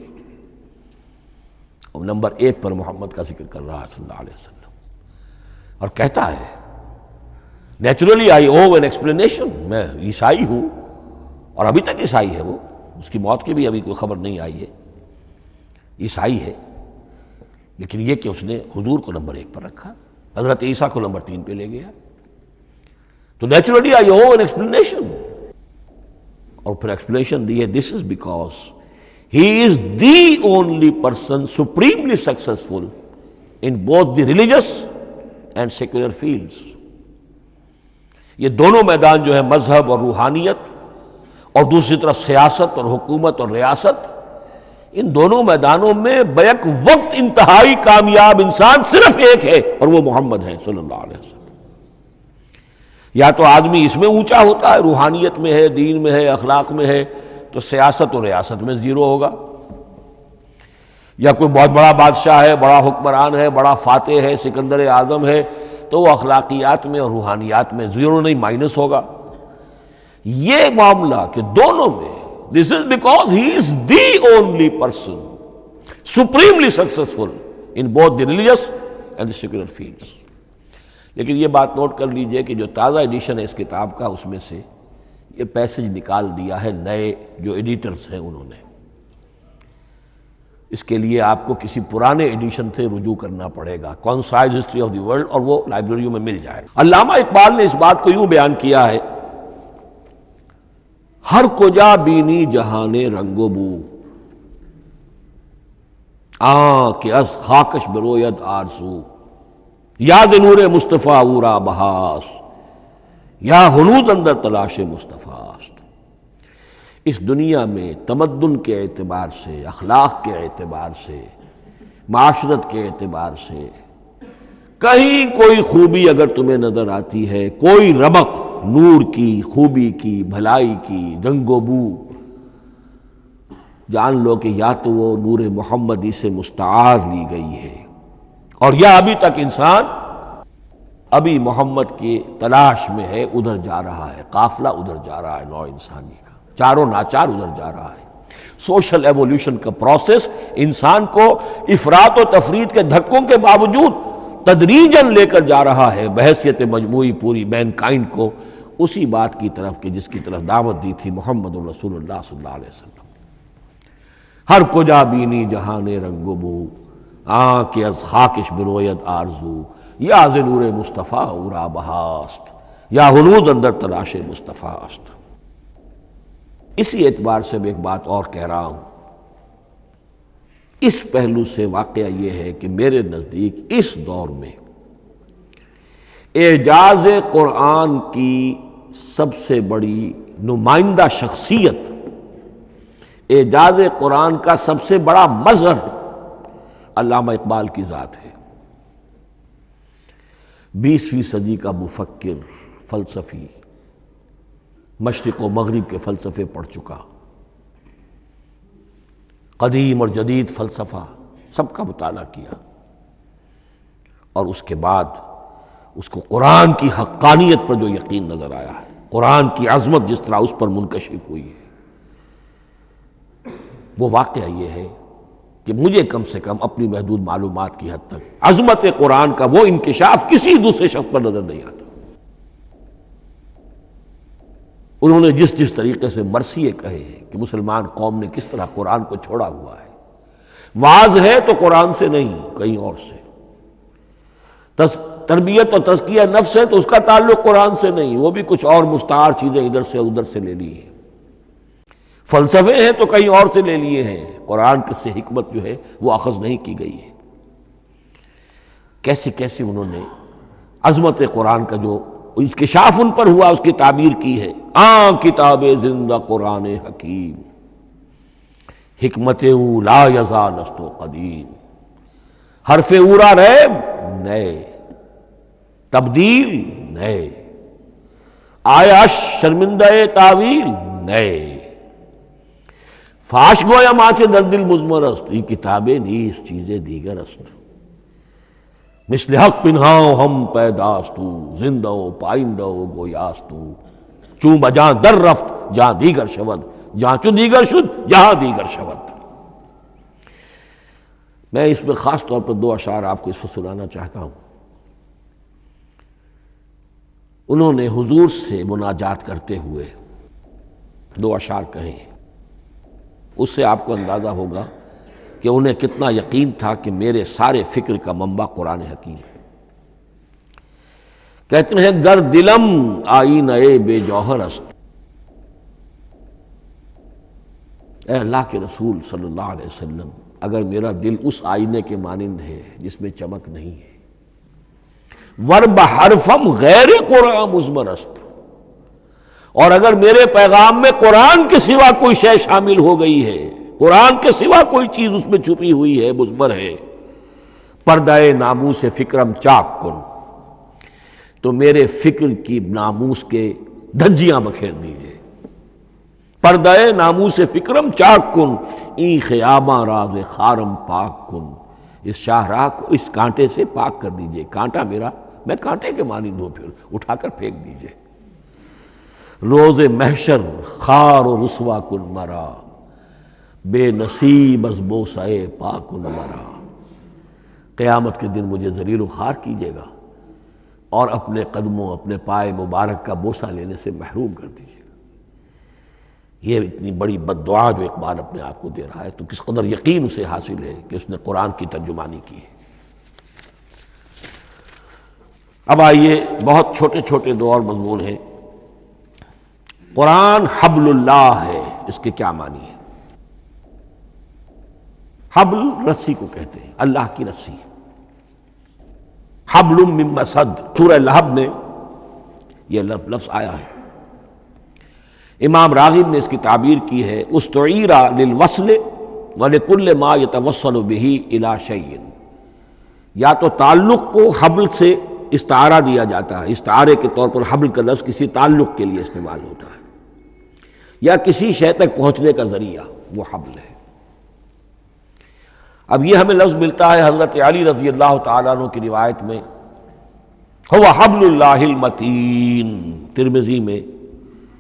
اور نمبر 1 پر محمد کا ذکر کر رہا ہے صلی اللہ علیہ وسلم، اور کہتا ہے naturally I O N explanation, میں عیسائی ہوں اور ابھی تک عیسائی ہے، وہ اس کی موت کی بھی ابھی کوئی خبر نہیں آئی ہے، عیسائی ہے، لیکن یہ کہ اس نے حضور کو نمبر 1 پر رکھا، حضرت عیسیٰ کو نمبر 3 پہ لے گیا، تو naturally I O N explanation. اور پھر ایکسپلینیشن دی ہے this is because he is the only person supremely successful in both the religious and secular fields. یہ دونوں میدان جو ہے مذہب اور روحانیت اور دوسری طرف سیاست اور حکومت اور ریاست، ان دونوں میدانوں میں بیک وقت انتہائی کامیاب انسان صرف ایک ہے، اور وہ محمد ہے صلی اللہ علیہ وسلم. یا تو آدمی اس میں اونچا ہوتا ہے، روحانیت میں ہے، دین میں ہے، اخلاق میں ہے، تو سیاست اور ریاست میں زیرو ہوگا. یا کوئی بہت بڑا بادشاہ ہے، بڑا حکمران ہے، بڑا فاتح ہے، سکندر اعظم ہے، تو وہ اخلاقیات میں اور روحانیات میں زیرو نہیں، مائنس ہوگا. یہ معاملہ کہ دونوں میں this is because he is the only person supremely successful in both the religious and the secular fields. لیکن یہ بات نوٹ کر لیجئے کہ جو تازہ ایڈیشن ہے اس کتاب کا، اس میں سے یہ پیسج نکال دیا ہے نئے جو ایڈیٹرز ہیں انہوں نے. اس کے لیے آپ کو کسی پرانے ایڈیشن سے رجوع کرنا پڑے گا، concise history of the world, اور وہ لائبریریوں میں مل جائے گا. علامہ اقبال نے اس بات کو یوں بیان کیا ہے، ہر کجا بینی جہان رنگ و بو، کہ از خاکش بروید آرزو، یاد نور مصطفیٰ اورا بہاس، یا ہنود اندر تلاش مصطفیٰ است. اس دنیا میں تمدن کے اعتبار سے، اخلاق کے اعتبار سے، معاشرت کے اعتبار سے کہیں کوئی خوبی اگر تمہیں نظر آتی ہے، کوئی رمق نور کی، خوبی کی، بھلائی کی، رنگ و بو، جان لو کہ یا تو وہ نور محمدی سے مستعار لی گئی ہے، اور یا ابھی تک انسان ابھی محمد کی تلاش میں ہے، ادھر جا رہا ہے، قافلہ ادھر جا رہا ہے، نوع انسانی کا چاروں ناچار ادھر جا رہا ہے. سوشل ایوولوشن کا پروسیس انسان کو افراط و تفرید کے دھکوں کے باوجود تدریجاً لے کر جا رہا ہے بحیثیت مجموعی پوری مین کائنڈ کو اسی بات کی طرف کہ جس کی طرف دعوت دی تھی محمد رسول اللہ صلی اللہ علیہ وسلم. ہر کجا بینی جہان رنگ و بو، کہ از خاکش بروید آرزو، یا ز نور مصطفیٰ اورا بہاست، یا ہنود اندر تلاش مصطفیٰ است. اسی اعتبار سے میں ایک بات اور کہہ رہا ہوں، اس پہلو سے واقعہ یہ ہے کہ میرے نزدیک اس دور میں اعجاز قرآن کی سب سے بڑی نمائندہ شخصیت، اعجاز قرآن کا سب سے بڑا مظہر علامہ اقبال کی ذات ہے. 20ویں صدی کا مفکر، فلسفی، مشرق و مغرب کے فلسفے پڑھ چکا، قدیم اور جدید فلسفہ سب کا مطالعہ کیا، اور اس کے بعد اس کو قرآن کی حقانیت پر جو یقین نظر آیا ہے، قرآن کی عظمت جس طرح اس پر منکشف ہوئی ہے، وہ واقعہ یہ ہے کہ مجھے کم سے کم اپنی محدود معلومات کی حد تک عظمت قرآن کا وہ انکشاف کسی دوسرے شخص پر نظر نہیں آتا. انہوں نے جس طریقے سے مرثیے کہے ہیں کہ مسلمان قوم نے کس طرح قرآن کو چھوڑا ہوا ہے، واعظ ہے تو قرآن سے نہیں کہیں اور سے، تربیت اور تزکیہ نفس ہے تو اس کا تعلق قرآن سے نہیں، وہ بھی کچھ اور مستعار چیزیں ادھر سے ادھر سے لے لی ہیں، فلسفے ہیں تو کہیں اور سے لے لیے ہیں، قرآن سے حکمت جو ہے وہ اخذ نہیں کی گئی ہے. کیسے کیسے انہوں نے عظمت قرآن کا جو انکشاف ان پر ہوا، اس کی تعبیر کی ہے کتاب زندہ قرآن حکیم، حکمت او لا یزال است و قدیم، حرف اورا ریب نئے، تبدیل نئے، آیا شرمندہ تعویل نئے، فاش گویا ماں سے در دل مضمر است، یہ کتابیں نیز چیزیں دیگر است، مثل حق پنہاؤ ہم پیداستو، زندہ و پائندہ و گویاستو، چون بجاں در رفت جہاں دیگر شود، جہاں چو دیگر شد جہاں دیگر شود۔ میں اس میں خاص طور پر 2 اشعار آپ کو اس وقت سنانا چاہتا ہوں۔ انہوں نے حضور سے مناجات کرتے ہوئے 2 اشعار کہیں، اس سے آپ کو اندازہ ہوگا کہ انہیں کتنا یقین تھا کہ میرے سارے فکر کا منبع قرآن حکیم ہے۔ کہتے ہیں در دلم آئینہ بے جوہر است، اے اللہ کے رسول صلی اللہ علیہ وسلم، اگر میرا دل اس آئینے کے مانند ہے جس میں چمک نہیں ہے، ورب حرفم غیر قرآن مضمر است، اور اگر میرے پیغام میں قرآن کے سوا کوئی شے شامل ہو گئی ہے، قرآن کے سوا کوئی چیز اس میں چھپی ہوئی ہے، مضمر ہے، پردہ ناموس فکرم چاک کن، تو میرے فکر کی ناموس کے دھجیاں بکھیر دیجئے، پردہ ناموس فکرم چاک کن، این خیامہ راز خارم پاک کن، اس شاہراہ کو اس کانٹے سے پاک کر دیجئے، کانٹا میرا، میں کانٹے کے مانند ہوں، پھر اٹھا کر پھینک دیجئے، روز محشر خار و رسوا کن مرا، بے نصیب از بوسہ پاک کن مرا، قیامت کے دن مجھے ذلیل و خوار کیجیے گا اور اپنے قدموں، اپنے پائے مبارک کا بوسہ لینے سے محروم کر دیجیے گا۔ یہ اتنی بڑی بد دعا جو اقبال اپنے آپ کو دے رہا ہے، تو کس قدر یقین اسے حاصل ہے کہ اس نے قرآن کی ترجمانی کی ہے۔ اب آئیے، بہت چھوٹے چھوٹے 2 اور مضمون ہیں۔ قرآن حبل اللہ ہے، اس کے کیا معنی ہے؟ حبل رسی کو کہتے ہیں، اللہ کی رسی، حبل من مسد، سورہ لہب میں یہ لفظ آیا ہے۔ امام راغب نے اس کی تعبیر کی ہے، استعیر للوصل ولکل ما یتوصل به الی شیء، یا تو تعلق کو حبل سے استعارہ دیا جاتا ہے، استعارے کے طور پر حبل کا لفظ کسی تعلق کے لیے استعمال ہوتا ہے، یا کسی شے تک پہنچنے کا ذریعہ، وہ حبل ہے۔ اب یہ ہمیں لفظ ملتا ہے حضرت علی رضی اللہ تعالیٰ عنہ کی روایت میں، هو حبل اللہ المتین، ترمذی میں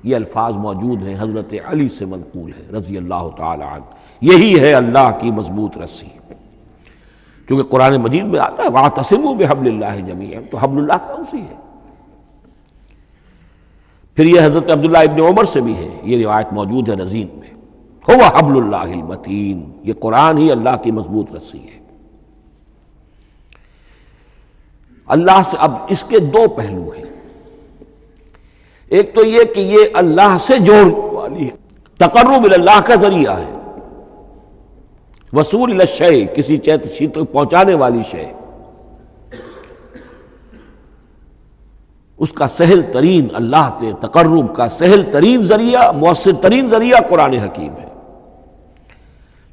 یہ الفاظ موجود ہیں، حضرت علی سے منقول ہے رضی اللہ تعالیٰ عنہ، یہی ہے اللہ کی مضبوط رسی، کیونکہ قرآن مجید میں آتا ہے وَاعْتَصِمُوا بِحَبْلِ اللَّهِ جَمِيعًا، تو حبل اللہ کون سی ہے؟ پھر یہ حضرت عبداللہ ابن عمر سے بھی ہے، یہ روایت موجود ہے رزین میں، هو حبل اللہ المتین، یہ قرآن ہی اللہ کی مضبوط رسی ہے۔ اللہ سے اب اس کے 2 پہلو ہیں، ایک تو یہ کہ یہ اللہ سے جوڑنے والی ہے، تقرب اللہ کا ذریعہ ہے، وصول الی الشیء، کسی چیز تک پہنچانے والی شے، اس کا سہل ترین، اللہ کے تقرب کا سہل ترین ذریعہ، مؤثر ترین ذریعہ قرآن حکیم ہے۔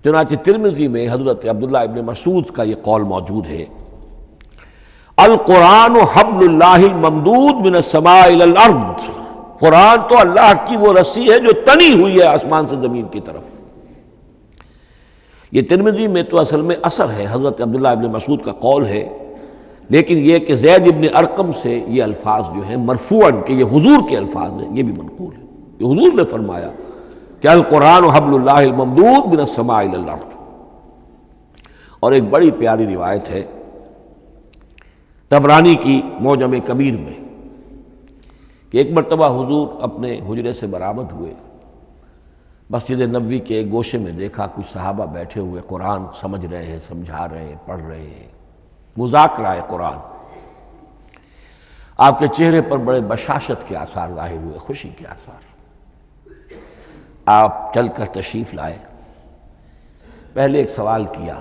چنانچہ ترمذی میں حضرت عبداللہ ابن مسعود کا یہ قول موجود ہے، القرآن حبل اللہ الممدود من السماء الی الارض، قرآن تو اللہ کی وہ رسی ہے جو تنی ہوئی ہے آسمان سے زمین کی طرف۔ یہ ترمذی میں تو اصل میں اثر ہے، حضرت عبداللہ ابن مسعود کا قول ہے، لیکن یہ کہ زید ابن ارقم سے یہ الفاظ جو ہیں مرفوعاً کہ یہ حضور کے الفاظ ہیں، یہ بھی منقول ہے، یہ حضور نے فرمایا کہ القرآن حبل اللہ الممدود من السماء الی الارض۔ اور ایک بڑی پیاری روایت ہے طبرانی کی معجم کبیر میں کہ ایک مرتبہ حضور اپنے حجرے سے برآمد ہوئے، مسجد نبوی کے ایک گوشے میں دیکھا کچھ صحابہ بیٹھے ہوئے قرآن سمجھ رہے ہیں، سمجھا رہے ہیں، پڑھ رہے ہیں، مذاکرہ ہے قرآن۔ آپ کے چہرے پر بڑے بشاشت کے آثار ظاہر ہوئے، خوشی کے آثار۔ آپ چل کر تشریف لائے، پہلے ایک سوال کیا،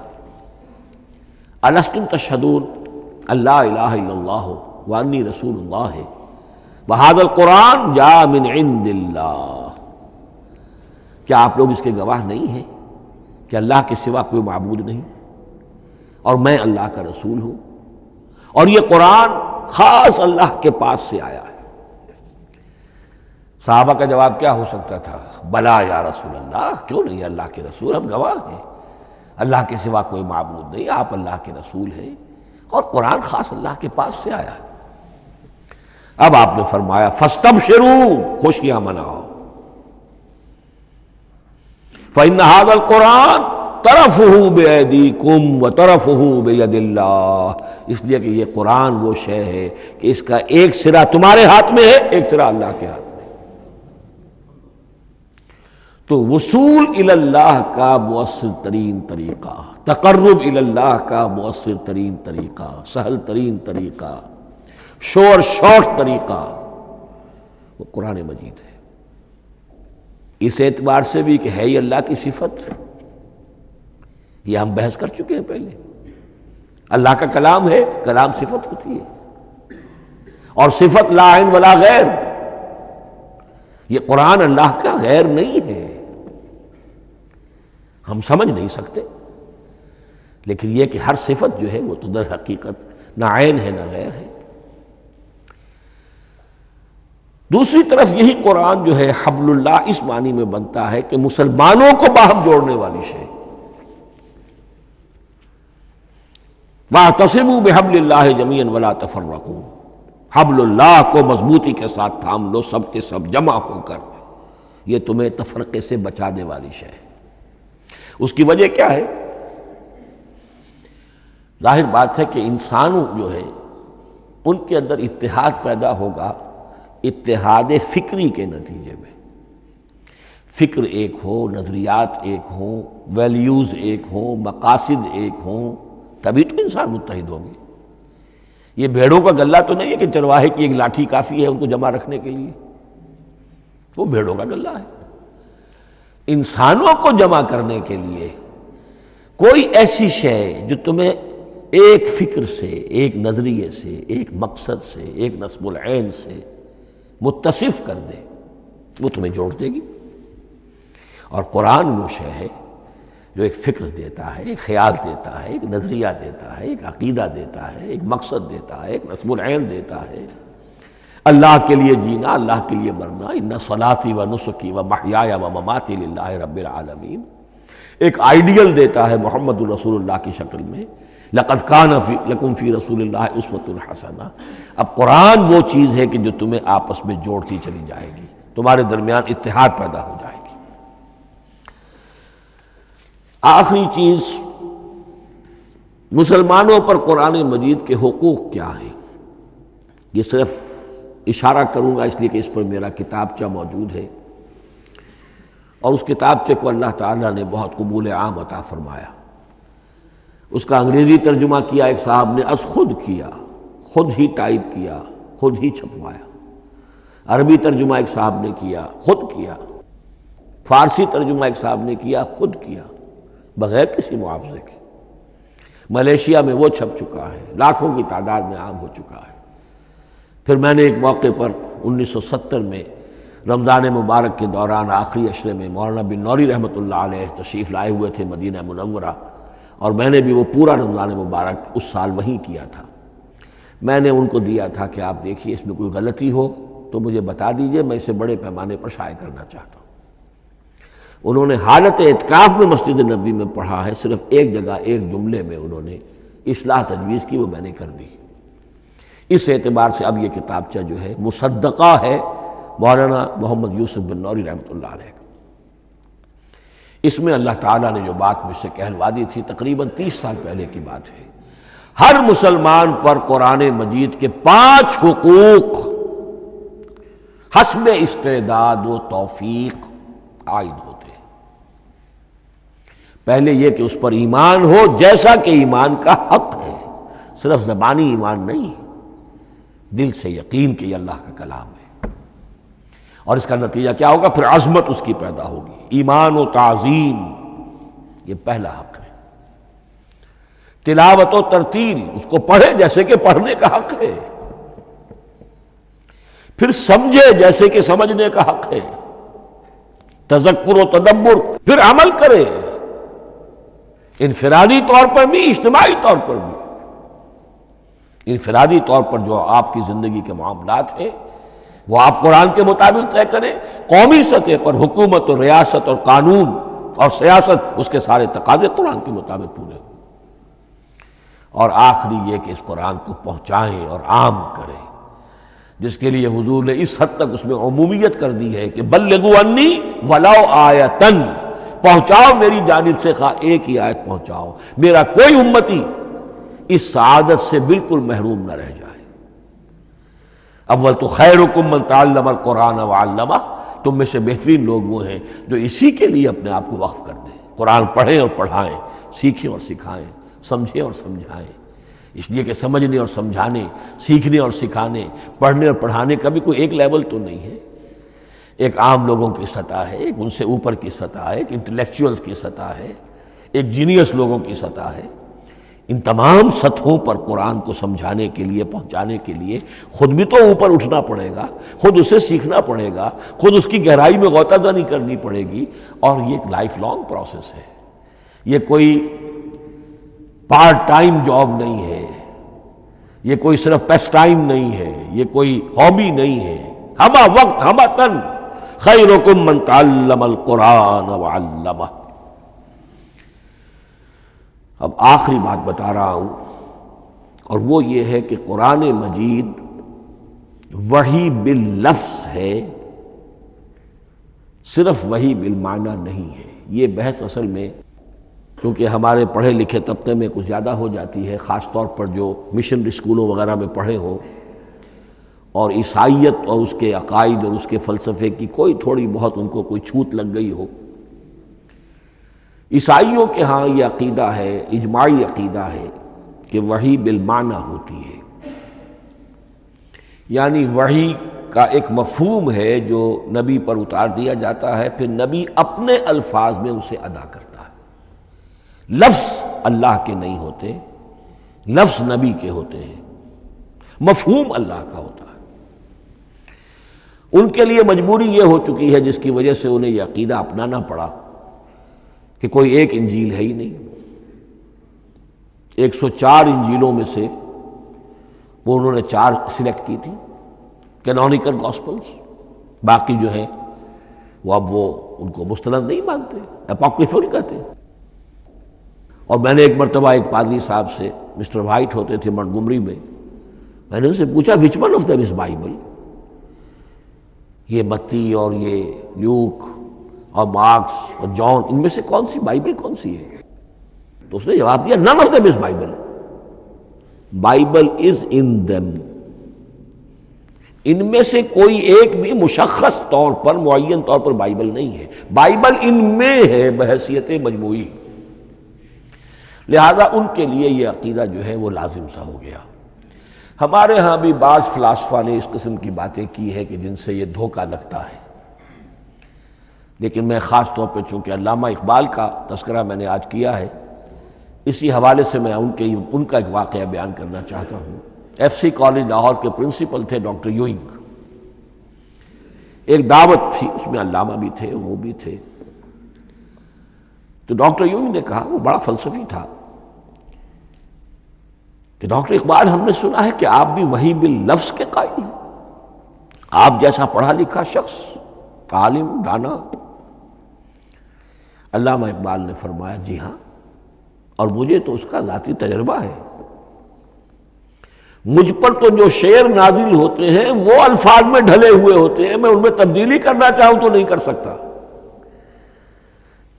الستم تشہدون اللہ الہ الا اللہ وانی رسول اللہ، وَهَذَا الْقُرْآنُ جَاءَ مِنْ عِنْدِ اللَّهِ، کیا آپ لوگ اس کے گواہ نہیں ہیں کہ اللہ کے سوا کوئی معبود نہیں اور میں اللہ کا رسول ہوں، اور یہ قرآن خاص اللہ کے پاس سے آیا ہے؟ صحابہ کا جواب کیا ہو سکتا تھا؟ بلا یا رسول اللہ، کیوں نہیں اللہ کے رسول، ہم گواہ ہیں، اللہ کے سوا کوئی معبود نہیں، آپ اللہ کے رسول ہیں اور قرآن خاص اللہ کے پاس سے آیا ہے۔ اب آپ نے فرمایا فاستبشروا، خوشیاں مناؤ، فإن هذا القرآن طرفه بأيديكم وطرفه بيد اللہ، اس لیے کہ یہ قرآن وہ شے ہے کہ اس کا ایک سرا تمہارے ہاتھ میں ہے، ایک سرا اللہ کے ہاتھ میں۔ تو وصول الی اللہ کا مؤثر ترین طریقہ، تقرب الی اللہ کا مؤثر ترین طریقہ، سہل ترین طریقہ، شور شارٹ طریقہ وہ قرآن مجید ہے۔ اس اعتبار سے بھی کہ ہے ہی اللہ کی صفت، یہ ہم بحث کر چکے ہیں پہلے، اللہ کا کلام ہے، کلام صفت ہوتی ہے، اور صفت لا عین ولا غیر، یہ قرآن اللہ کا غیر نہیں ہے، ہم سمجھ نہیں سکتے، لیکن یہ کہ ہر صفت جو ہے وہ تو در حقیقت نہ عین ہے نہ غیر ہے۔ دوسری طرف یہی قرآن جو ہے حبل اللہ اس معنی میں بنتا ہے کہ مسلمانوں کو باہم جوڑنے والی شے، وَاعْتَصِمُوا بِحَبْلِ اللَّهِ جَمِيعًا وَلَا تَفَرَّقُوا، حبل اللہ کو مضبوطی کے ساتھ تھام لو، سب کے سب جمع ہو کر، یہ تمہیں تفرقے سے بچانے والی شے ہے۔ اس کی وجہ کیا ہے؟ ظاہر بات ہے کہ انسانوں جو ہے ان کے اندر اتحاد پیدا ہوگا اتحاد فکری کے نتیجے میں، فکر ایک ہو، نظریات ایک ہوں، ویلیوز ایک ہوں، مقاصد ایک ہوں، تبھی تو انسان متحد ہوں گے۔ یہ بھیڑوں کا غلہ تو نہیں ہے کہ چرواہے کی ایک لاٹھی کافی ہے ان کو جمع رکھنے کے لیے، وہ بھیڑوں کا غلہ ہے۔ انسانوں کو جمع کرنے کے لیے کوئی ایسی شے جو تمہیں ایک فکر سے، ایک نظریے سے، ایک مقصد سے، ایک نصب العین سے متصف کر دے، وہ تمہیں جوڑ دے گی۔ اور قرآن وہ شے ہے جو ایک فکر دیتا ہے، ایک خیال دیتا ہے، ایک نظریہ دیتا ہے، ایک عقیدہ دیتا ہے، ایک مقصد دیتا ہے، ایک نصب العین دیتا ہے، اللہ کے لیے جینا، اللہ کے لیے مرنا، ان صلاتی و نسکی و محیای و مماتی للہ رب العالمین، ایک آئیڈیل دیتا ہے محمد الرسول اللہ کی شکل میں، لقد کان لکم فی رسول اللہ اسوۃ حسنہ۔ اب قرآن وہ چیز ہے کہ جو تمہیں آپس میں جوڑتی چلی جائے گی، تمہارے درمیان اتحاد پیدا ہو جائے گی۔ آخری چیز، مسلمانوں پر قرآن مجید کے حقوق کیا ہیں؟ یہ صرف اشارہ کروں گا اس لیے کہ اس پر میرا کتابچہ موجود ہے، اور اس کتابچے کو اللہ تعالیٰ نے بہت قبول عام عطا فرمایا۔ اس کا انگریزی ترجمہ کیا ایک صاحب نے، از خود کیا، خود ہی ٹائپ کیا، خود ہی چھپوایا۔ عربی ترجمہ ایک صاحب نے کیا، خود کیا۔ فارسی ترجمہ ایک صاحب نے کیا، خود کیا، بغیر کسی معاوضے کے۔ ملیشیا میں وہ چھپ چکا ہے، لاکھوں کی تعداد میں عام ہو چکا ہے۔ پھر میں نے ایک موقع پر 1970 میں رمضان مبارک کے دوران آخری عشرے میں مولانا بن نوری رحمۃ اللہ علیہ تشریف لائے ہوئے تھے مدینہ منورہ، اور میں نے بھی وہ پورا رمضان مبارک اس سال وہیں کیا تھا۔ میں نے ان کو دیا تھا کہ آپ دیکھیے اس میں کوئی غلطی ہو تو مجھے بتا دیجئے، میں اسے بڑے پیمانے پر شائع کرنا چاہتا ہوں۔ انہوں نے حالت اعتکاف میں مسجد نبوی میں پڑھا ہے، صرف ایک جگہ ایک جملے میں انہوں نے اصلاح تجویز کی، وہ میں نے کر دی۔ اس اعتبار سے اب یہ کتابچہ جو ہے مصدقہ ہے مولانا محمد یوسف بن نوری رحمۃ اللہ علیہ کا۔ اس میں اللہ تعالیٰ نے جو بات مجھ سے کہلوا دی تھی، تقریباً 30 سال پہلے کی بات ہے، ہر مسلمان پر قرآن مجید کے 5 حقوق حسب استعداد و توفیق عائد ہوتے ہیں۔ پہلے یہ کہ اس پر ایمان ہو جیسا کہ ایمان کا حق ہے، صرف زبانی ایمان نہیں، دل سے یقین کہ یہ اللہ کا کلام ہے۔ اور اس کا نتیجہ کیا ہوگا؟ پھر عظمت اس کی پیدا ہوگی، ایمان و تعظیم، یہ پہلا حق ہے۔ تلاوت و ترتیل، اس کو پڑھے جیسے کہ پڑھنے کا حق ہے۔ پھر سمجھے جیسے کہ سمجھنے کا حق ہے، تذکر و تدبر، پھر عمل کرے، انفرادی طور پر بھی اجتماعی طور پر بھی۔ انفرادی طور پر جو آپ کی زندگی کے معاملات ہیں وہ آپ قرآن کے مطابق طے کریں، قومی سطح پر حکومت اور ریاست اور قانون اور سیاست اس کے سارے تقاضے قرآن کے مطابق پورے ہوں، اور آخری یہ کہ اس قرآن کو پہنچائیں اور عام کریں، جس کے لیے حضور نے اس حد تک اس میں عمومیت کر دی ہے کہ بلغوا انی ولو آیۃ، پہنچاؤ میری جانب سے خواہ ایک ہی آیت پہنچاؤ، میرا کوئی امتی اس سعادت سے بالکل محروم نہ رہ جائے۔ اول تو خیرکم من تعلم القرآن وعلمہ، تم میں سے بہترین لوگ وہ ہیں جو اسی کے لیے اپنے آپ کو وقف کر دیں، قرآن پڑھیں اور پڑھائیں، سیکھیں اور سکھائیں، سمجھیں اور سمجھائیں، اس لیے کہ سمجھنے اور سمجھانے، سیکھنے اور سکھانے، پڑھنے اور پڑھانے کا بھی کوئی ایک لیول تو نہیں ہے، ایک عام لوگوں کی سطح ہے، ایک ان سے اوپر کی سطح ہے، ایک انٹلیکچوئلز کی سطح ہے، ایک جینیس لوگوں کی سطح ہے۔ ان تمام سطحوں پر قرآن کو سمجھانے کے لیے، پہنچانے کے لیے خود بھی تو اوپر اٹھنا پڑے گا، خود اسے سیکھنا پڑے گا، خود اس کی گہرائی میں غوطہ زنی کرنی پڑے گی، اور یہ ایک لائف لانگ پروسیس ہے، یہ کوئی پارٹ ٹائم جاب نہیں ہے، یہ کوئی صرف پیس ٹائم نہیں ہے، یہ کوئی ہابی نہیں ہے، ہمہ وقت ہمہ تن، خیرکم من تعلم القرآن وعلمہ۔ اب آخری بات بتا رہا ہوں، اور وہ یہ ہے کہ قرآن مجید وحی باللفظ ہے، صرف وحی بالمعنی نہیں ہے۔ یہ بحث اصل میں کیونکہ ہمارے پڑھے لکھے طبقے میں کچھ زیادہ ہو جاتی ہے، خاص طور پر جو مشنری اسکولوں وغیرہ میں پڑھے ہوں اور عیسائیت اور اس کے عقائد اور اس کے فلسفے کی کوئی تھوڑی بہت ان کو کوئی چھوت لگ گئی ہو۔ عیسائیوں کے ہاں یہ عقیدہ ہے، اجماعی عقیدہ ہے کہ وحی بالمعنی ہوتی ہے، یعنی وحی کا ایک مفہوم ہے جو نبی پر اتار دیا جاتا ہے، پھر نبی اپنے الفاظ میں اسے ادا کرتا ہے۔ لفظ اللہ کے نہیں ہوتے، لفظ نبی کے ہوتے ہیں، مفہوم اللہ کا ہوتا ہے۔ ان کے لیے مجبوری یہ ہو چکی ہے جس کی وجہ سے انہیں یہ عقیدہ اپنانا پڑا کہ کوئی ایک انجیل ہے ہی نہیں، 104 انجیلوں میں سے وہ انہوں نے 4 سلیکٹ کی تھی کینونیکل گاسپلز، باقی جو ہیں وہ اب وہ ان کو مستند نہیں مانتے، اپوکریفل کہتے ہیں۔ اور میں نے ایک مرتبہ ایک پادری صاحب سے، مسٹر وائٹ ہوتے تھے منٹگمری میں نے ان سے پوچھا which one of them is Bible, یہ متی اور یہ لیوک اور مارکس اور جان، ان میں سے کون سی بائبل کون سی ہے؟ تو اس نے جواب دیا none of them is Bible. Bible is in them. ان میں سے کوئی ایک بھی مشخص طور پر، معین طور پر بائبل نہیں ہے، بائبل ان میں ہے بحیثیت مجموعی، لہذا ان کے لیے یہ عقیدہ جو ہے وہ لازم سا ہو گیا۔ ہمارے ہاں بھی بعض فلاسفہ نے اس قسم کی باتیں کی ہے کہ جن سے یہ دھوکہ لگتا ہے، لیکن میں خاص طور پہ چونکہ علامہ اقبال کا تذکرہ میں نے آج کیا ہے، اسی حوالے سے میں ان کا ایک واقعہ بیان کرنا چاہتا ہوں۔ ایف سی کالج لاہور کے پرنسپل تھے ڈاکٹر یوئنگ، ایک دعوت تھی، اس میں علامہ بھی تھے، وہ بھی تھے، تو ڈاکٹر یوئنگ نے کہا، وہ بڑا فلسفی تھا، کہ ڈاکٹر اقبال ہم نے سنا ہے کہ آپ بھی وحی باللفظ کے قائل ہیں، آپ جیسا پڑھا لکھا شخص، عالم دانا۔ علامہ اقبال نے فرمایا جی ہاں، اور مجھے تو اس کا ذاتی تجربہ ہے، مجھ پر تو جو شعر نازل ہوتے ہیں وہ الفاظ میں ڈھلے ہوئے ہوتے ہیں، میں ان میں تبدیلی کرنا چاہوں تو نہیں کر سکتا۔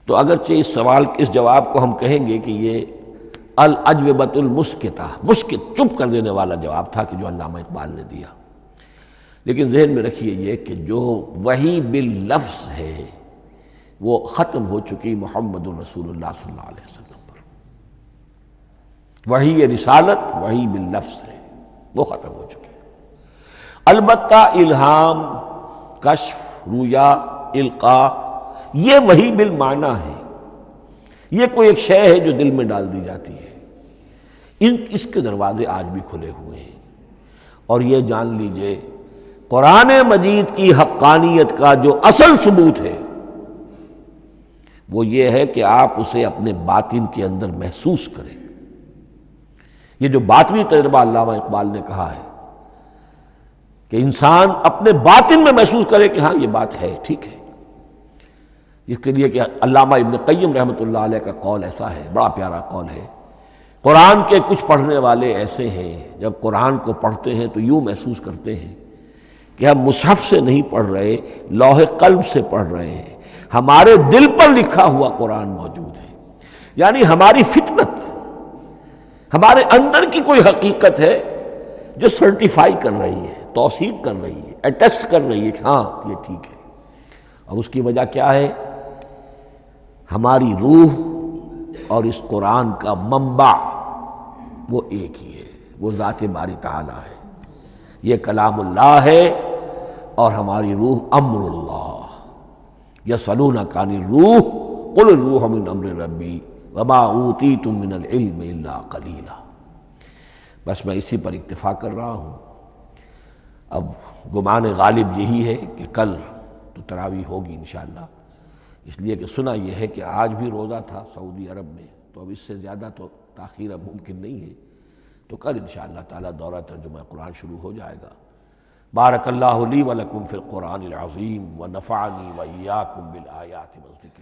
تو اگرچہ اس سوال اس جواب کو ہم کہیں گے کہ یہ الاجوبۃ المسکتہ، مسکت چپ کر دینے والا جواب تھا کہ جو علامہ اقبال نے دیا، لیکن ذہن میں رکھیے یہ کہ جو وحی باللفظ ہے وہ ختم ہو چکی محمد الرسول اللہ صلی اللہ علیہ وسلم پر، وحی رسالت وحی باللفظ ہے، وہ ختم ہو چکی۔ البتہ الہام، کشف، رویا، القاء، یہ وحی بالمعنی ہے، یہ کوئی ایک شے ہے جو دل میں ڈال دی جاتی ہے، اس کے دروازے آج بھی کھلے ہوئے ہیں، اور یہ جان لیجئے قرآن مجید کی حقانیت کا جو اصل ثبوت ہے وہ یہ ہے کہ آپ اسے اپنے باطن کے اندر محسوس کریں۔ یہ جو باطنی تجربہ علامہ اقبال نے کہا ہے کہ انسان اپنے باطن میں محسوس کرے کہ ہاں یہ بات ہے، ٹھیک ہے، اس کے لیے کہ علامہ ابن قیم رحمۃ اللہ علیہ کا قول ایسا ہے، بڑا پیارا قول ہے۔ قرآن کے کچھ پڑھنے والے ایسے ہیں جب قرآن کو پڑھتے ہیں تو یوں محسوس کرتے ہیں کہ ہم مصحف سے نہیں پڑھ رہے، لوح قلب سے پڑھ رہے ہیں، ہمارے دل پر لکھا ہوا قرآن موجود ہے۔ یعنی ہماری فطرت، ہمارے اندر کی کوئی حقیقت ہے جو سرٹیفائی کر رہی ہے، توثیق کر رہی ہے، اٹیسٹ کر رہی ہے کہ ہاں یہ ٹھیک ہے۔ اور اس کی وجہ کیا ہے؟ ہماری روح اور اس قرآن کا منبع وہ ایک ہی ہے، وہ ذات باری تعالیٰ ہے۔ یہ کلام اللہ ہے اور ہماری روح امر اللہ۔ یسألونک عن الروح قل الروح من امر ربی وما اوتیتم من العلم الا قلیلا۔ بس میں اسی پر اکتفا کر رہا ہوں۔ اب گمان غالب یہی ہے کہ کل تو تراویح ہوگی انشاءاللہ، اس لیے کہ سنا یہ ہے کہ آج بھی روزہ تھا سعودی عرب میں، تو اب اس سے زیادہ تو تاخیر اب ممکن نہیں ہے، تو کل انشاءاللہ تعالیٰ دورہ ترجمہ قرآن شروع ہو جائے گا۔ بارک اللہ لی ولکم فی القرآن العظیم ونفعنی وإیاکم بالآیات والذکر۔